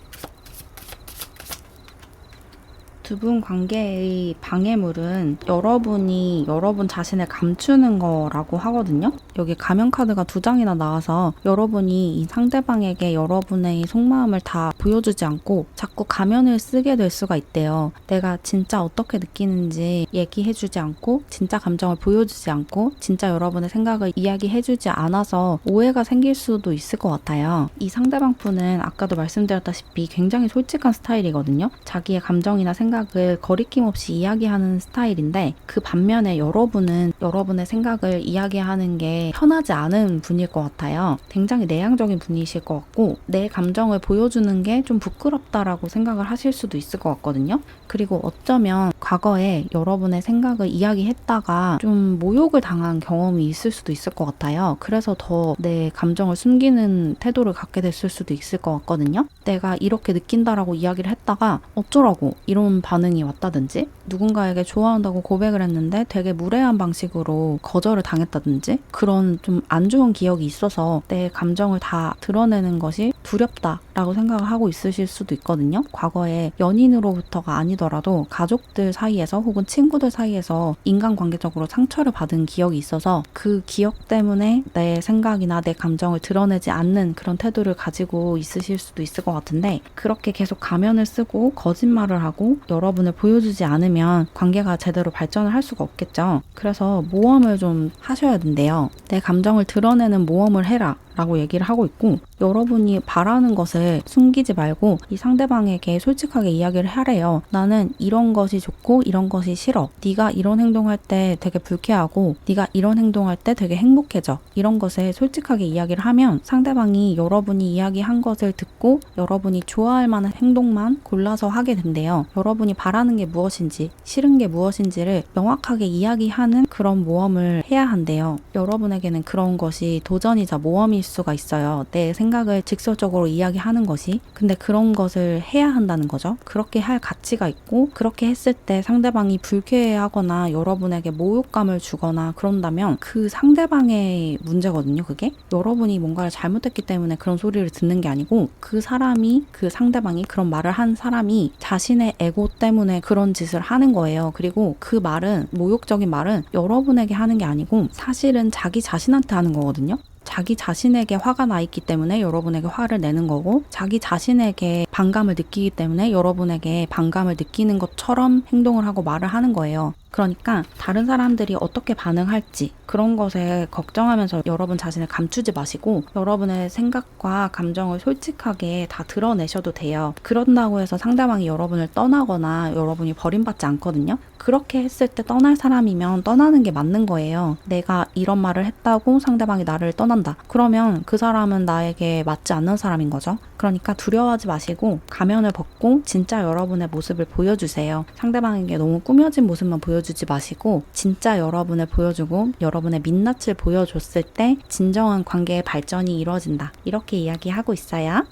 두 분 관계의 방해물은 여러분이 여러분 자신을 감추는 거라고 하거든요. 여기 가면 카드가 2장이나 나와서 여러분이 이 상대방에게 여러분의 속마음을 다 보여주지 않고 자꾸 가면을 쓰게 될 수가 있대요. 내가 진짜 어떻게 느끼는지 얘기해주지 않고, 진짜 감정을 보여주지 않고, 진짜 여러분의 생각을 이야기해주지 않아서 오해가 생길 수도 있을 것 같아요. 이 상대방 분은 아까도 말씀드렸다시피 굉장히 솔직한 스타일이거든요. 자기의 감정이나 생각을 거리낌 없이 이야기하는 스타일인데, 그 반면에 여러분은 여러분의 생각을 이야기하는 게 편하지 않은 분일 것 같아요. 굉장히 내향적인 분이실 것 같고, 내 감정을 보여주는 게 좀 부끄럽다라고 생각을 하실 수도 있을 것 같거든요. 그리고 어쩌면 과거에 여러분의 생각을 이야기했다가 좀 모욕을 당한 경험이 있을 수도 있을 것 같아요. 그래서 더 내 감정을 숨기는 태도를 갖게 됐을 수도 있을 것 같거든요. 내가 이렇게 느낀다라고 이야기를 했다가 어쩌라고 이런 반응이 왔다든지, 누군가에게 좋아한다고 고백을 했는데 되게 무례한 방식으로 거절을 당했다든지, 그런 좀 안 좋은 기억이 있어서 내 감정을 다 드러내는 것이 두렵다라고 생각을 하고 있으실 수도 있거든요. 과거에 연인으로부터가 아니더라도 가족들 사이에서 혹은 친구들 사이에서 인간관계적으로 상처를 받은 기억이 있어서 그 기억 때문에 내 생각이나 내 감정을 드러내지 않는 그런 태도를 가지고 있으실 수도 있을 것 같은데, 그렇게 계속 가면을 쓰고 거짓말을 하고 여러분을 보여주지 않으면 관계가 제대로 발전을 할 수가 없겠죠. 그래서 모험을 좀 하셔야 된대요. 내 감정을 드러내는 모험을 해라 라고 얘기를 하고 있고, 여러분이 바라는 것을 숨기지 말고 이 상대방에게 솔직하게 이야기를 하래요. 나는 이런 것이 좋고 이런 것이 싫어. 네가 이런 행동할 때 되게 불쾌하고 네가 이런 행동할 때 되게 행복해져. 이런 것을 솔직하게 이야기를 하면 상대방이 여러분이 이야기한 것을 듣고 여러분이 좋아할 만한 행동만 골라서 하게 된대요. 여러분이 바라는 게 무엇인지 싫은 게 무엇인지를 명확하게 이야기하는 그런 모험을 해야 한대요. 여러분에게는 그런 것이 도전이자 모험일 수가 있어요. 내 생각을 직설적으로 이야기하는 것이. 근데 그런 것을 해야 한다는 거죠. 그렇게 할 가치가 있고, 그렇게 했을 때 상대방이 불쾌해하거나 여러분에게 모욕감을 주거나 그런다면 그 상대방의 문제거든요. 그게 여러분이 뭔가를 잘못했기 때문에 그런 소리를 듣는 게 아니고, 그 사람이, 그 상대방이, 그런 말을 한 사람이 자신의 에고 때문에 그런 짓을 하는 거예요. 그리고 그 말은, 모욕적인 말은 여러분에게 하는 게 아니고 사실은 자기 자신한테 하는 거거든요. 자기 자신에게 화가 나 있기 때문에 여러분에게 화를 내는 거고, 자기 자신에게 반감을 느끼기 때문에 여러분에게 반감을 느끼는 것처럼 행동을 하고 말을 하는 거예요. 그러니까 다른 사람들이 어떻게 반응할지 그런 것에 걱정하면서 여러분 자신을 감추지 마시고 여러분의 생각과 감정을 솔직하게 다 드러내셔도 돼요. 그런다고 해서 상대방이 여러분을 떠나거나 여러분이 버림받지 않거든요. 그렇게 했을 때 떠날 사람이면 떠나는 게 맞는 거예요. 내가 이런 말을 했다고 상대방이 나를 떠난다. 그러면 그 사람은 나에게 맞지 않는 사람인 거죠. 그러니까 두려워하지 마시고 가면을 벗고 진짜 여러분의 모습을 보여주세요. 상대방에게 너무 꾸며진 모습만 보여주지 마시고 진짜 여러분을 보여주고 여러분의 민낯을 보여줬을 때 진정한 관계의 발전이 이루어진다. 이렇게 이야기하고 있어요.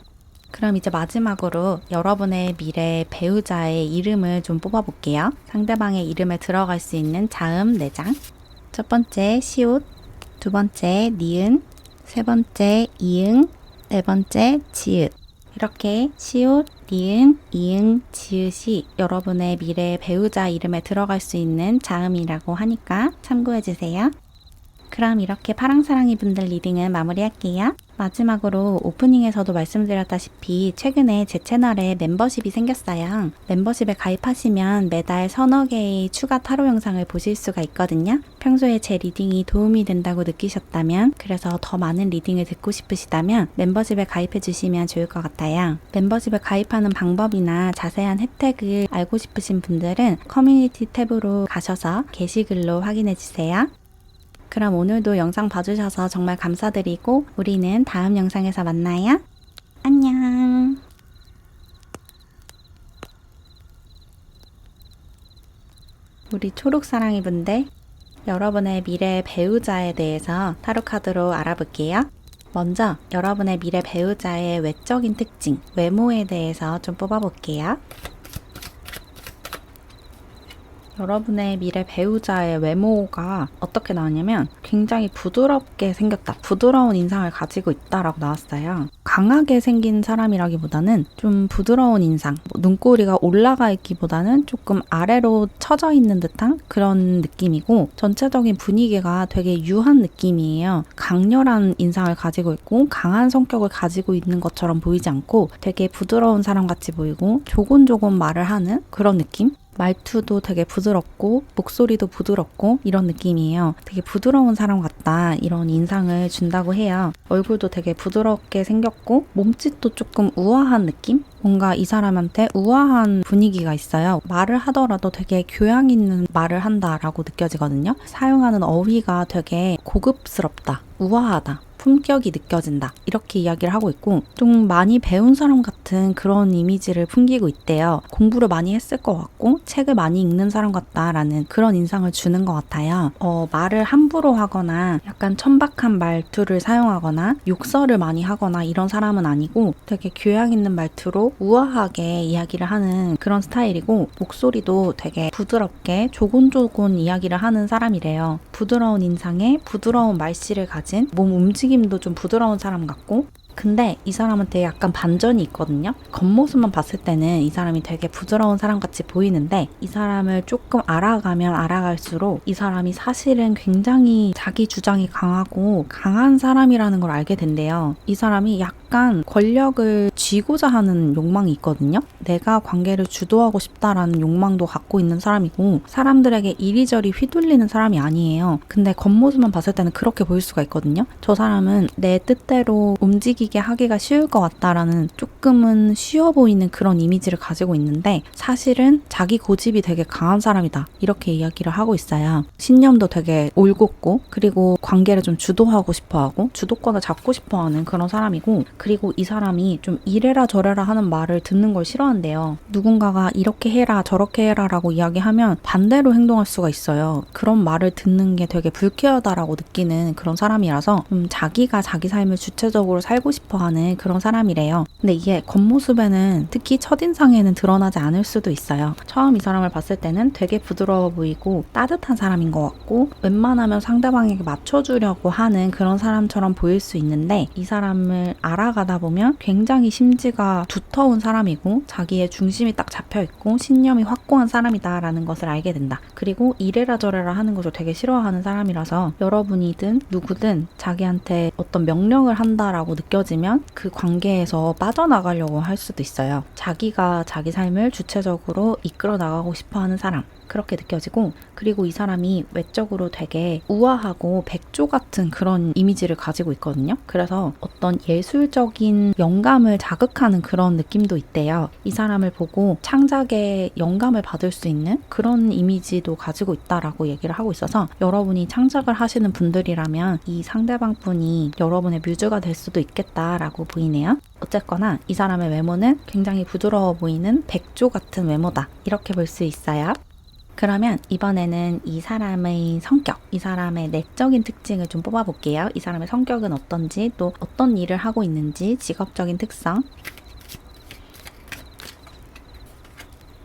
그럼 이제 마지막으로 여러분의 미래 배우자의 이름을 좀 뽑아볼게요. 상대방의 이름에 들어갈 수 있는 자음 4장. 첫 번째 시옷, 두 번째 니은, 세 번째 이응, 네 번째 지읒. 이렇게 시옷, 니은, 이응, 지읒이 여러분의 미래 배우자 이름에 들어갈 수 있는 자음이라고 하니까 참고해주세요. 그럼 이렇게 파랑사랑이 분들 리딩은 마무리할게요. 마지막으로 오프닝에서도 말씀드렸다시피 최근에 제 채널에 멤버십이 생겼어요. 멤버십에 가입하시면 매달 서너 개의 추가 타로 영상을 보실 수가 있거든요. 평소에 제 리딩이 도움이 된다고 느끼셨다면, 그래서 더 많은 리딩을 듣고 싶으시다면 멤버십에 가입해 주시면 좋을 것 같아요. 멤버십에 가입하는 방법이나 자세한 혜택을 알고 싶으신 분들은 커뮤니티 탭으로 가셔서 게시글로 확인해 주세요. 그럼 오늘도 영상 봐주셔서 정말 감사드리고 우리는 다음 영상에서 만나요. 안녕. 우리 초록사랑이 분들, 여러분의 미래 배우자에 대해서 타로 카드로 알아볼게요. 먼저 여러분의 미래 배우자의 외적인 특징, 외모에 대해서 좀 뽑아볼게요. 여러분의 미래 배우자의 외모가 어떻게 나왔냐면 굉장히 부드럽게 생겼다. 부드러운 인상을 가지고 있다라고 나왔어요. 강하게 생긴 사람이라기보다는 좀 부드러운 인상, 눈꼬리가 올라가 있기보다는 조금 아래로 처져 있는 듯한 그런 느낌이고 전체적인 분위기가 되게 유한 느낌이에요. 강렬한 인상을 가지고 있고 강한 성격을 가지고 있는 것처럼 보이지 않고 되게 부드러운 사람같이 보이고 조곤조곤 말을 하는 그런 느낌? 말투도 되게 부드럽고 목소리도 부드럽고 이런 느낌이에요. 되게 부드러운 사람 같다 이런 인상을 준다고 해요. 얼굴도 되게 부드럽게 생겼고 몸짓도 조금 우아한 느낌? 뭔가 이 사람한테 우아한 분위기가 있어요. 말을 하더라도 되게 교양 있는 말을 한다라고 느껴지거든요. 사용하는 어휘가 되게 고급스럽다, 우아하다, 품격이 느껴진다 이렇게 이야기를 하고 있고 좀 많이 배운 사람 같은 그런 이미지를 풍기고 있대요. 공부를 많이 했을 것 같고 책을 많이 읽는 사람 같다라는 그런 인상을 주는 것 같아요. 말을 함부로 하거나 약간 천박한 말투를 사용하거나 욕설을 많이 하거나 이런 사람은 아니고 되게 교양 있는 말투로 우아하게 이야기를 하는 그런 스타일이고 목소리도 되게 부드럽게 조곤조곤 이야기를 하는 사람이래요. 부드러운 인상에 부드러운 말씨를 가진 몸 움직임도 좀 부드러운 사람 같고 근데 이 사람한테 약간 반전이 있거든요. 겉모습만 봤을 때는 이 사람이 되게 부드러운 사람같이 보이는데 이 사람을 조금 알아가면 알아갈수록 이 사람이 사실은 굉장히 자기 주장이 강하고 강한 사람이라는 걸 알게 된대요. 이 사람이 약간 권력을 쥐고자 하는 욕망이 있거든요. 내가 관계를 주도하고 싶다라는 욕망도 갖고 있는 사람이고 사람들에게 이리저리 휘둘리는 사람이 아니에요. 근데 겉모습만 봤을 때는 그렇게 보일 수가 있거든요. 저 사람은 내 뜻대로 움직이게 하기가 쉬울 것 같다라는 조금은 쉬워 보이는 그런 이미지를 가지고 있는데 사실은 자기 고집이 되게 강한 사람이다 이렇게 이야기를 하고 있어요. 신념도 되게 올곧고 그리고 관계를 좀 주도하고 싶어하고 주도권을 잡고 싶어하는 그런 사람이고 그리고 이 사람이 좀 이래라 저래라 하는 말을 듣는 걸 싫어한대요. 누군가가 이렇게 해라 저렇게 해라 라고 이야기하면 반대로 행동할 수가 있어요. 그런 말을 듣는 게 되게 불쾌하다라고 느끼는 그런 사람이라서 자기가 자기 삶을 주체적으로 살고 싶어하는 그런 사람이래요. 근데 이게 겉모습에는 특히 첫인상에는 드러나지 않을 수도 있어요. 처음 이 사람을 봤을 때는 되게 부드러워 보이고 따뜻한 사람인 것 같고 웬만하면 상대방에게 맞춰주려고 하는 그런 사람처럼 보일 수 있는데 이 사람을 알아가다 보면 굉장히 심지가 두터운 사람이고 자기의 중심이 딱 잡혀있고 신념이 확고한 사람이다라는 것을 알게 된다. 그리고 이래라 저래라 하는 것을 되게 싫어하는 사람이라서 여러분이든 누구든 자기한테 어떤 명령을 한다라고 느껴지면 그 관계에서 빠져나가려고 할 수도 있어요. 자기가 자기 삶을 주체적으로 이끌어 나가고 싶어 하는 사람, 그렇게 느껴지고, 그리고 이 사람이 외적으로 되게 우아하고 백조 같은 그런 이미지를 가지고 있거든요. 그래서 어떤 예술적인 영감을 자극하는 그런 느낌도 있대요. 이 사람을 보고 창작에 영감을 받을 수 있는 그런 이미지도 가지고 있다라고 얘기를 하고 있어서 여러분이 창작을 하시는 분들이라면 이 상대방 분이 여러분의 뮤즈가 될 수도 있겠다라고 보이네요. 어쨌거나 이 사람의 외모는 굉장히 부드러워 보이는 백조 같은 외모다, 이렇게 볼 수 있어요. 그러면 이번에는 이 사람의 성격, 이 사람의 내적인 특징을 좀 뽑아볼게요. 이 사람의 성격은 어떤지, 또 어떤 일을 하고 있는지, 직업적인 특성.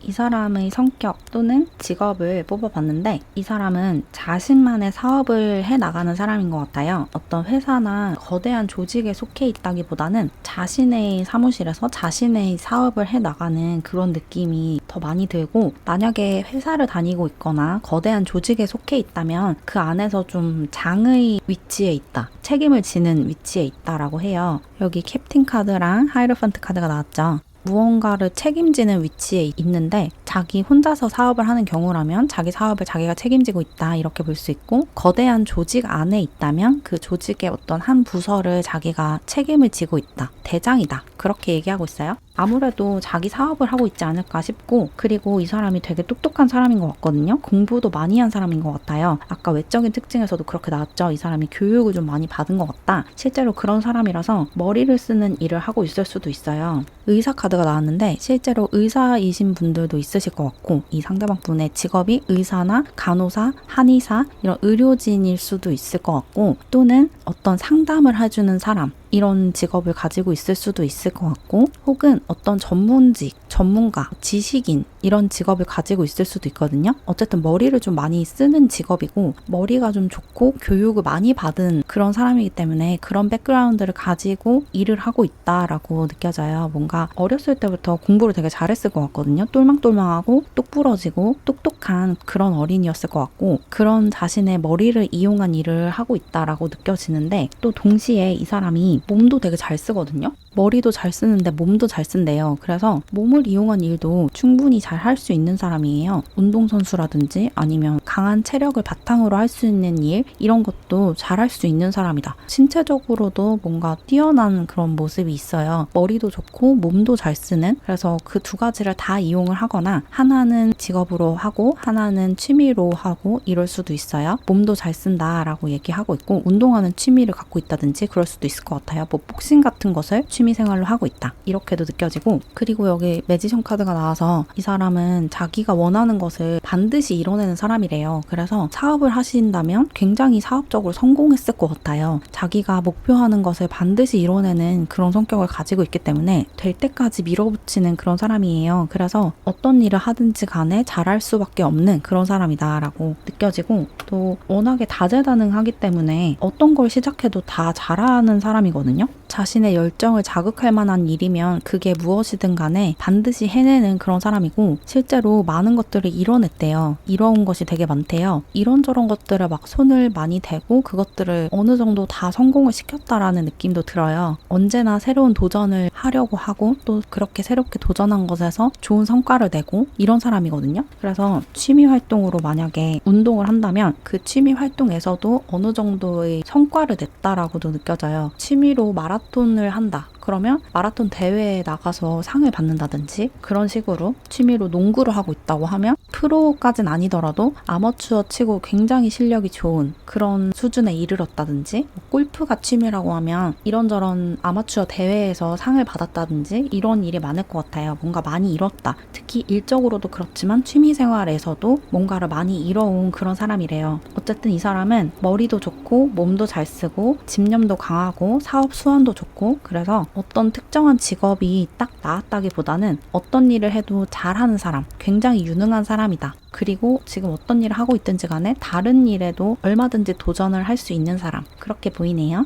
이 사람의 성격 또는 직업을 뽑아봤는데 이 사람은 자신만의 사업을 해나가는 사람인 것 같아요. 어떤 회사나 거대한 조직에 속해 있다기보다는 자신의 사무실에서 자신의 사업을 해나가는 그런 느낌이 더 많이 들고, 만약에 회사를 다니고 있거나 거대한 조직에 속해 있다면 그 안에서 좀 장의 위치에 있다, 책임을 지는 위치에 있다라고 해요. 여기 캡틴 카드랑 하이로펀트 카드가 나왔죠. 무언가를 책임지는 위치에 있는데 자기 혼자서 사업을 하는 경우라면 자기 사업을 자기가 책임지고 있다, 이렇게 볼 수 있고, 거대한 조직 안에 있다면 그 조직의 어떤 한 부서를 자기가 책임을 지고 있다, 대장이다, 그렇게 얘기하고 있어요. 아무래도 자기 사업을 하고 있지 않을까 싶고, 그리고 이 사람이 되게 똑똑한 사람인 것 같거든요. 공부도 많이 한 사람인 것 같아요. 아까 외적인 특징에서도 그렇게 나왔죠. 이 사람이 교육을 좀 많이 받은 것 같다. 실제로 그런 사람이라서 머리를 쓰는 일을 하고 있을 수도 있어요. 의사 카드가 나왔는데 실제로 의사이신 분들도 있으실 것 같고, 이 상대방 분의 직업이 의사나 간호사, 한의사, 이런 의료진일 수도 있을 것 같고, 또는 어떤 상담을 해주는 사람, 이런 직업을 가지고 있을 수도 있을 것 같고, 혹은 어떤 전문직, 전문가, 지식인, 이런 직업을 가지고 있을 수도 있거든요. 어쨌든 머리를 좀 많이 쓰는 직업이고 머리가 좀 좋고 교육을 많이 받은 그런 사람이기 때문에 그런 백그라운드를 가지고 일을 하고 있다라고 느껴져요. 뭔가 어렸을 때부터 공부를 되게 잘했을 것 같거든요. 똘망똘망하고 똑부러지고 똑똑한 그런 어린이였을 것 같고, 그런 자신의 머리를 이용한 일을 하고 있다라고 느껴지는데, 또 동시에 이 사람이 몸도 되게 잘 쓰거든요. 머리도 잘 쓰는데 몸도 잘 쓴대요. 그래서 몸을 이용한 일도 충분히 잘 할 수 있는 사람이에요. 운동선수라든지 아니면 강한 체력을 바탕으로 할 수 있는 일, 이런 것도 잘 할 수 있는 사람이다. 신체적으로도 뭔가 뛰어난 그런 모습이 있어요. 머리도 좋고 몸도 잘 쓰는, 그래서 그 두 가지를 다 이용을 하거나 하나는 직업으로 하고 하나는 취미로 하고 이럴 수도 있어요. 몸도 잘 쓴다라고 얘기하고 있고, 운동하는 취미를 갖고 있다든지 그럴 수도 있을 것 같아요. 뭐 복싱 같은 것을 취미생활로 하고 있다, 이렇게도 느껴지고, 그리고 여기 매지션 카드가 나와서 이 사람은 자기가 원하는 것을 반드시 이뤄내는 사람이래요. 그래서 사업을 하신다면 굉장히 사업적으로 성공했을 것 같아요. 자기가 목표하는 것을 반드시 이뤄내는 그런 성격을 가지고 있기 때문에 될 때까지 밀어붙이는 그런 사람이에요. 그래서 어떤 일을 하든지 간에 잘할 수밖에 없는 그런 사람이다라고 느껴지고, 또 워낙에 다재다능하기 때문에 어떤 걸 시작해도 다 잘하는 사람이거든요. 자신의 열정을 자극할 만한 일이면 그게 무엇이든 간에 반드시 해내는 그런 사람이고, 실제로 많은 것들을 이뤄냈대요. 이뤄온 것이 되게 많대요. 이런저런 것들을 막 손을 많이 대고 그것들을 어느 정도 다 성공을 시켰다라는 느낌도 들어요. 언제나 새로운 도전을 하려고 하고, 또 그렇게 새롭게 도전한 것에서 좋은 성과를 내고, 이런 사람이거든요. 그래서 취미 활동으로 만약에 운동을 한다면 그 취미 활동에서도 어느 정도의 성과를 냈다라고도 느껴져요. 취미로 마라톤을 한다, 그러면 마라톤 대회에 나가서 상을 받는다든지, 그런 식으로 취미로 농구를 하고 있다고 하면 프로까진 아니더라도 아마추어 치고 굉장히 실력이 좋은 그런 수준에 이르렀다든지, 골프가 취미라고 하면 이런저런 아마추어 대회에서 상을 받았다든지, 이런 일이 많을 것 같아요. 뭔가 많이 이뤘다. 특히 일적으로도 그렇지만 취미생활에서도 뭔가를 많이 이뤄온 그런 사람이래요. 어쨌든 이 사람은 머리도 좋고 몸도 잘 쓰고 집념도 강하고 사업 수완도 좋고, 그래서 어떤 특정한 직업이 딱 나왔다기보다는 어떤 일을 해도 잘하는 사람, 굉장히 유능한 사람이다. 그리고 지금 어떤 일을 하고 있든지 간에 다른 일에도 얼마든지 도전을 할 수 있는 사람, 그렇게 보이네요.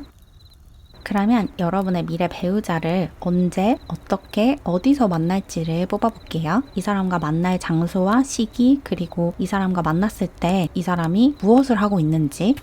그러면 여러분의 미래 배우자를 언제, 어떻게, 어디서 만날지를 뽑아볼게요. 이 사람과 만날 장소와 시기, 그리고 이 사람과 만났을 때 이 사람이 무엇을 하고 있는지,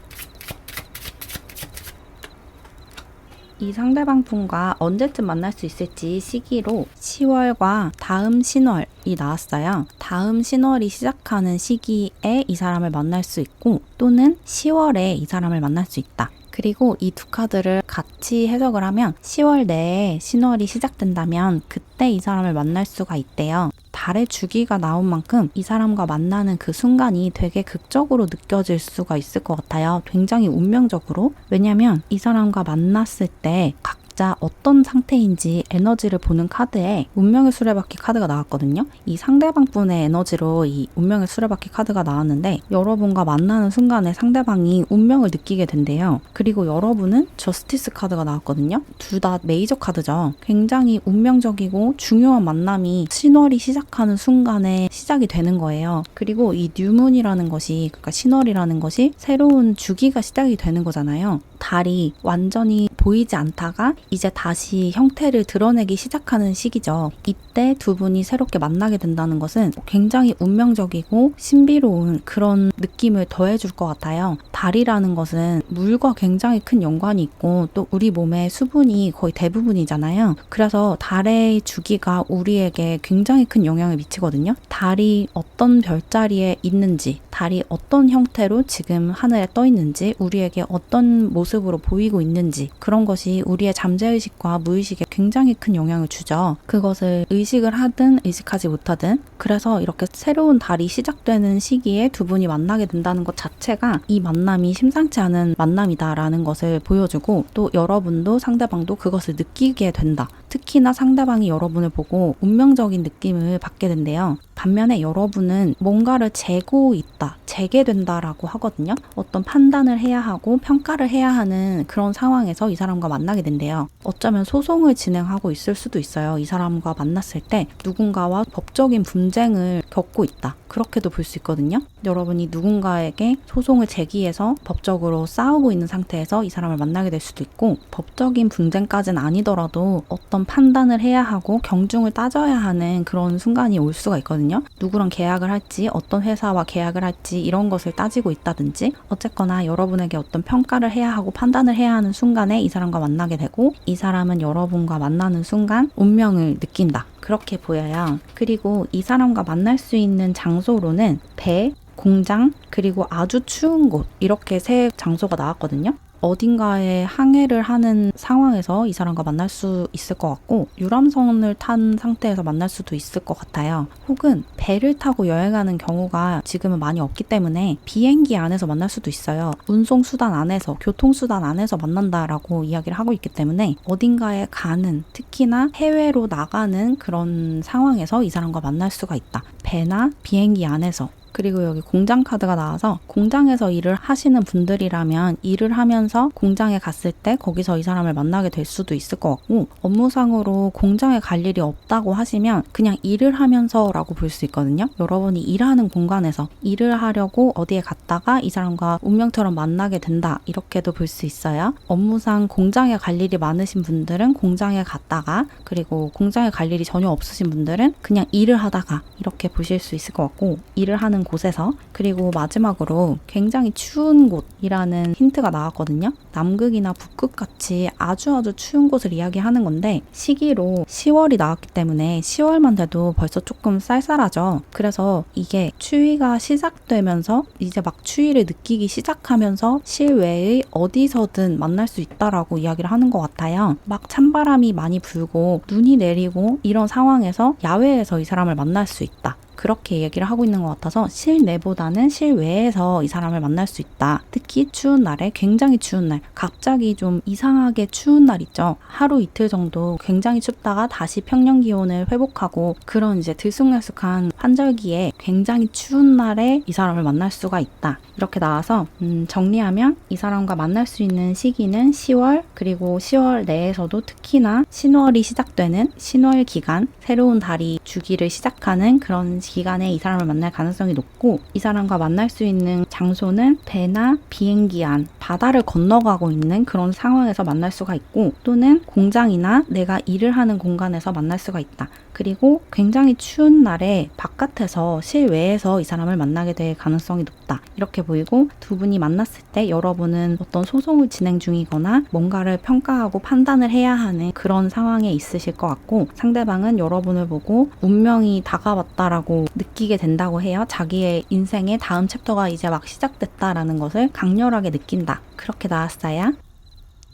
이 상대방 분과 언제쯤 만날 수 있을지 시기로 10월과 다음 신월이 나왔어요. 다음 신월이 시작하는 시기에 이 사람을 만날 수 있고 또는 10월에 이 사람을 만날 수 있다. 그리고 이 두 카드를 같이 해석을 하면 10월 내에 신월이 시작된다면 그때 이 사람을 만날 수가 있대요. 달의 주기가 나온 만큼 이 사람과 만나는 그 순간이 되게 극적으로 느껴질 수가 있을 것 같아요. 굉장히 운명적으로. 왜냐면 이 사람과 만났을 때 각자 어떤 상태인지 에너지를 보는 카드에 운명의 수레바퀴 카드가 나왔거든요. 이 상대방 분의 에너지로 이 운명의 수레바퀴 카드가 나왔는데 여러분과 만나는 순간에 상대방이 운명을 느끼게 된대요. 그리고 여러분은 저스티스 카드가 나왔거든요. 둘 다 메이저 카드죠. 굉장히 운명적이고 중요한 만남이 신월이 시작하는 순간에 시작이 되는 거예요. 그리고 이 뉴문이라는 것이, 그러니까 신월이라는 것이 새로운 주기가 시작이 되는 거잖아요. 달이 완전히 보이지 않다가 이제 다시 형태를 드러내기 시작하는 시기죠. 이때 두 분이 새롭게 만나게 된다는 것은 굉장히 운명적이고 신비로운 그런 느낌을 더해줄 것 같아요. 달이라는 것은 물과 굉장히 큰 연관이 있고 또 우리 몸의 수분이 거의 대부분이잖아요. 그래서 달의 주기가 우리에게 굉장히 큰 영향을 미치거든요. 달이 어떤 별자리에 있는지, 달이 어떤 형태로 지금 하늘에 떠 있는지, 우리에게 어떤 모습으로 보이고 있는지, 그런 것이 우리의 잠재의식과 무의식에 굉장히 큰 영향을 주죠. 그것을 의식을 하든 의식하지 못하든. 그래서 이렇게 새로운 달이 시작되는 시기에 두 분이 만나게 된다는 것 자체가 이 만남이 심상치 않은 만남이다라는 것을 보여주고 또 여러분도 상대방도 그것을 느끼게 된다. 특히나 상대방이 여러분을 보고 운명적인 느낌을 받게 된대요. 반면에 여러분은 뭔가를 재고 있다, 재게 된다라고 하거든요. 어떤 판단을 해야 하고 평가를 해야 하는 그런 상황에서 이 사람과 만나게 된대요. 어쩌면 소송을 진행하고 있을 수도 있어요. 이 사람과 만났을 때 누군가와 법적인 분쟁을 겪고 있다. 그렇게도 볼 수 있거든요. 여러분이 누군가에게 소송을 제기해서 법적으로 싸우고 있는 상태에서 이 사람을 만나게 될 수도 있고, 법적인 분쟁까지는 아니더라도 어떤 판단을 해야 하고 경중을 따져야 하는 그런 순간이 올 수가 있거든요. 누구랑 계약을 할지, 어떤 회사와 계약을 할지 이런 것을 따지고 있다든지, 어쨌거나 여러분에게 어떤 평가를 해야 하고 판단을 해야 하는 순간에 이 사람과 만나게 되고, 이 사람은 여러분과 만나는 순간 운명을 느낀다. 그렇게 보여요. 그리고 이 사람과 만날 수 있는 장소로는 배, 공장, 그리고 아주 추운 곳, 이렇게 세 장소가 나왔거든요. 어딘가에 항해를 하는 상황에서 이 사람과 만날 수 있을 것 같고, 유람선을 탄 상태에서 만날 수도 있을 것 같아요. 혹은 배를 타고 여행하는 경우가 지금은 많이 없기 때문에 비행기 안에서 만날 수도 있어요. 운송수단 안에서, 교통수단 안에서 만난다라고 이야기를 하고 있기 때문에 어딘가에 가는, 특히나 해외로 나가는 그런 상황에서 이 사람과 만날 수가 있다. 배나 비행기 안에서. 그리고 여기 공장 카드가 나와서 공장에서 일을 하시는 분들이라면 일을 하면서 공장에 갔을 때 거기서 이 사람을 만나게 될 수도 있을 것 같고, 업무상으로 공장에 갈 일이 없다고 하시면 그냥 일을 하면서 라고 볼 수 있거든요. 여러분이 일하는 공간에서 일을 하려고 어디에 갔다가 이 사람과 운명처럼 만나게 된다, 이렇게도 볼 수 있어요. 업무상 공장에 갈 일이 많으신 분들은 공장에 갔다가, 그리고 공장에 갈 일이 전혀 없으신 분들은 그냥 일을 하다가, 이렇게 보실 수 있을 것 같고, 일을 하는 곳에서. 그리고 마지막으로 굉장히 추운 곳이라는 힌트가 나왔거든요. 남극이나 북극 같이 아주 추운 곳을 이야기하는 건데, 시기로 10월이 나왔기 때문에 10월만 돼도 벌써 조금 쌀쌀하죠. 그래서 이게 추위가 시작되면서 이제 막 추위를 느끼기 시작하면서 실외의 어디서든 만날 수 있다라고 이야기를 하는 것 같아요. 막 찬바람이 많이 불고 눈이 내리고 이런 상황에서 야외에서 이 사람을 만날 수 있다. 그렇게 얘기를 하고 있는 것 같아서 실내보다는 실외에서 이 사람을 만날 수 있다. 특히 추운 날에, 굉장히 추운 날, 갑자기 좀 이상하게 추운 날 있죠. 하루 이틀 정도 굉장히 춥다가 다시 평년 기온을 회복하고 그런 이제 들쑥날쑥한 환절기에 굉장히 추운 날에 이 사람을 만날 수가 있다. 이렇게 나와서 정리하면 이 사람과 만날 수 있는 시기는 10월, 그리고 10월 내에서도 특히나 신월이 시작되는 신월 기간, 새로운 달이 주기를 시작하는 그런 기간에 이 사람을 만날 가능성이 높고 이 사람과 만날 수 있는 장소는 배나 비행기 안, 바다를 건너가고 있는 그런 상황에서 만날 수가 있고 또는 공장이나 내가 일을 하는 공간에서 만날 수가 있다. 그리고 굉장히 추운 날에 바깥에서 실외에서 이 사람을 만나게 될 가능성이 높다. 이렇게 보이고 두 분이 만났을 때 여러분은 어떤 소송을 진행 중이거나 뭔가를 평가하고 판단을 해야 하는 그런 상황에 있으실 것 같고 상대방은 여러분을 보고 운명이 다가왔다라고 느끼게 된다고 해요. 자기의 인생의 다음 챕터가 이제 막 시작됐다라는 것을 강렬하게 느낀다. 그렇게 나왔어요.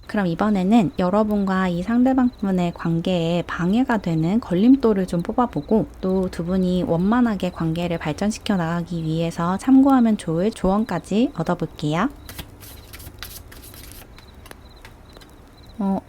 그럼 이번에는 여러분과 이 상대방분의 관계에 방해가 되는 걸림돌을 좀 뽑아보고 또 두 분이 원만하게 관계를 발전시켜 나가기 위해서 참고하면 좋을 조언까지 얻어볼게요.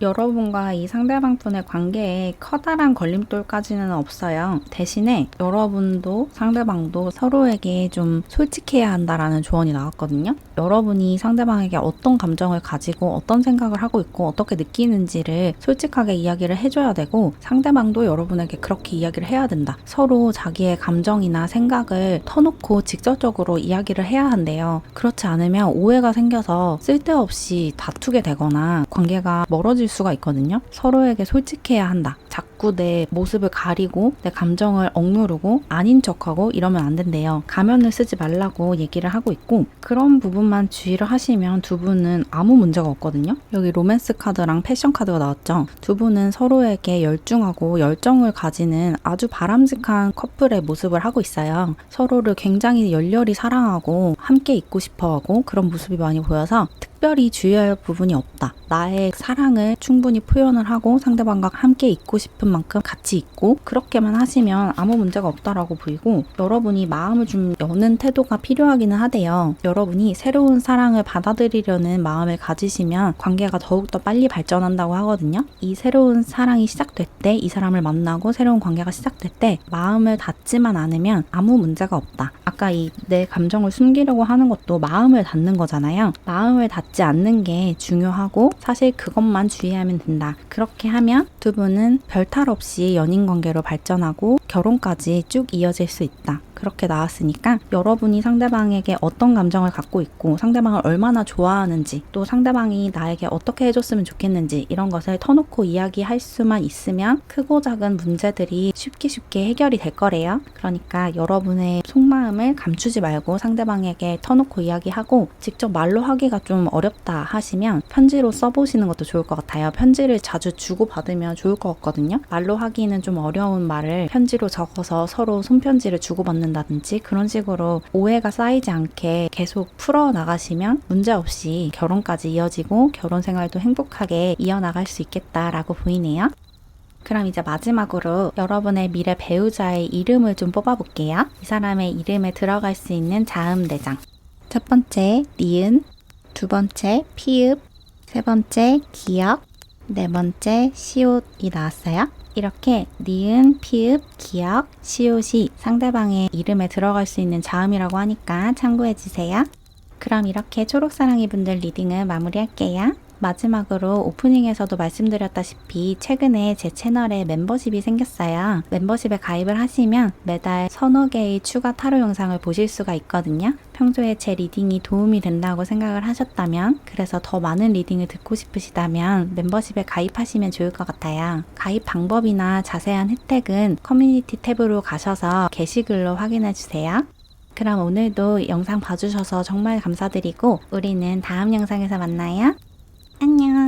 여러분과 이 상대방분의 관계에 커다란 걸림돌까지는 없어요. 대신에 여러분도 상대방도 서로에게 좀 솔직해야 한다라는 조언이 나왔거든요. 여러분이 상대방에게 어떤 감정을 가지고 어떤 생각을 하고 있고 어떻게 느끼는지를 솔직하게 이야기를 해줘야 되고 상대방도 여러분에게 그렇게 이야기를 해야 된다. 서로 자기의 감정이나 생각을 터놓고 직접적으로 이야기를 해야 한대요. 그렇지 않으면 오해가 생겨서 쓸데없이 다투게 되거나 관계가 멀어질 수가 있거든요. 서로에게 솔직해야 한다. 자꾸 내 모습을 가리고 내 감정을 억누르고 아닌 척하고 이러면 안 된대요. 가면을 쓰지 말라고 얘기를 하고 있고 그런 부분만 주의를 하시면 두 분은 아무 문제가 없거든요. 여기 로맨스 카드랑 패션 카드가 나왔죠. 두 분은 서로에게 열중하고 열정을 가지는 아주 바람직한 커플의 모습을 하고 있어요. 서로를 굉장히 열렬히 사랑하고 함께 있고 싶어하고 그런 모습이 많이 보여서 특별히 주의할 부분이 없다. 나의 사랑을 충분히 표현을 하고 상대방과 함께 있고 싶은 만큼 같이 있고 그렇게만 하시면 아무 문제가 없다라고 보이고 여러분이 마음을 좀 여는 태도가 필요하기는 하대요. 여러분이 새로운 사랑을 받아들이려는 마음을 가지시면 관계가 더욱더 빨리 발전한다고 하거든요. 이 새로운 사랑이 시작될 때 이 사람을 만나고 새로운 관계가 시작될 때 마음을 닫지만 않으면 아무 문제가 없다. 아까 이 내 감정을 숨기려고 하는 것도 마음을 닫는 거잖아요. 마음을 닫지 않는 게 중요하고 사실 그것만 주의하면 된다. 그렇게 하면 두 분은 별탈 없이 연인 관계로 발전하고 결혼까지 쭉 이어질 수 있다. 그렇게 나왔으니까 여러분이 상대방에게 어떤 감정을 갖고 있고 상대방을 얼마나 좋아하는지 또 상대방이 나에게 어떻게 해줬으면 좋겠는지 이런 것을 터놓고 이야기할 수만 있으면 크고 작은 문제들이 쉽게 해결이 될 거래요. 그러니까 여러분의 속마음을 감추지 말고 상대방에게 터놓고 이야기하고 직접 말로 하기가 좀 어렵다 하시면 편지로 써보시는 것도 좋을 것 같아요. 편지를 자주 주고받으면 좋을 것 같거든요. 말로 하기는 좀 어려운 말을 편지로 적어서 서로 손편지를 주고받는다든지 그런 식으로 오해가 쌓이지 않게 계속 풀어나가시면 문제없이 결혼까지 이어지고 결혼 생활도 행복하게 이어나갈 수 있겠다라고 보이네요. 그럼 이제 마지막으로 여러분의 미래 배우자의 이름을 좀 뽑아볼게요. 이 사람의 이름에 들어갈 수 있는 자음 4장. 첫 번째 니은, 두 번째 피읍, 세 번째 기역, 네 번째 시옷이 나왔어요. 이렇게 니은, 피읍, 기역, 시옷이 상대방의 이름에 들어갈 수 있는 자음이라고 하니까 참고해주세요. 그럼 이렇게 초록사랑이 분들 리딩을 마무리할게요. 마지막으로 오프닝에서도 말씀드렸다시피 최근에 제 채널에 멤버십이 생겼어요. 멤버십에 가입을 하시면 매달 서너 개의 추가 타로 영상을 보실 수가 있거든요. 평소에 제 리딩이 도움이 된다고 생각을 하셨다면 그래서 더 많은 리딩을 듣고 싶으시다면 멤버십에 가입하시면 좋을 것 같아요. 가입 방법이나 자세한 혜택은 커뮤니티 탭으로 가셔서 게시글로 확인해주세요. 그럼 오늘도 영상 봐주셔서 정말 감사드리고 우리는 다음 영상에서 만나요. 안녕.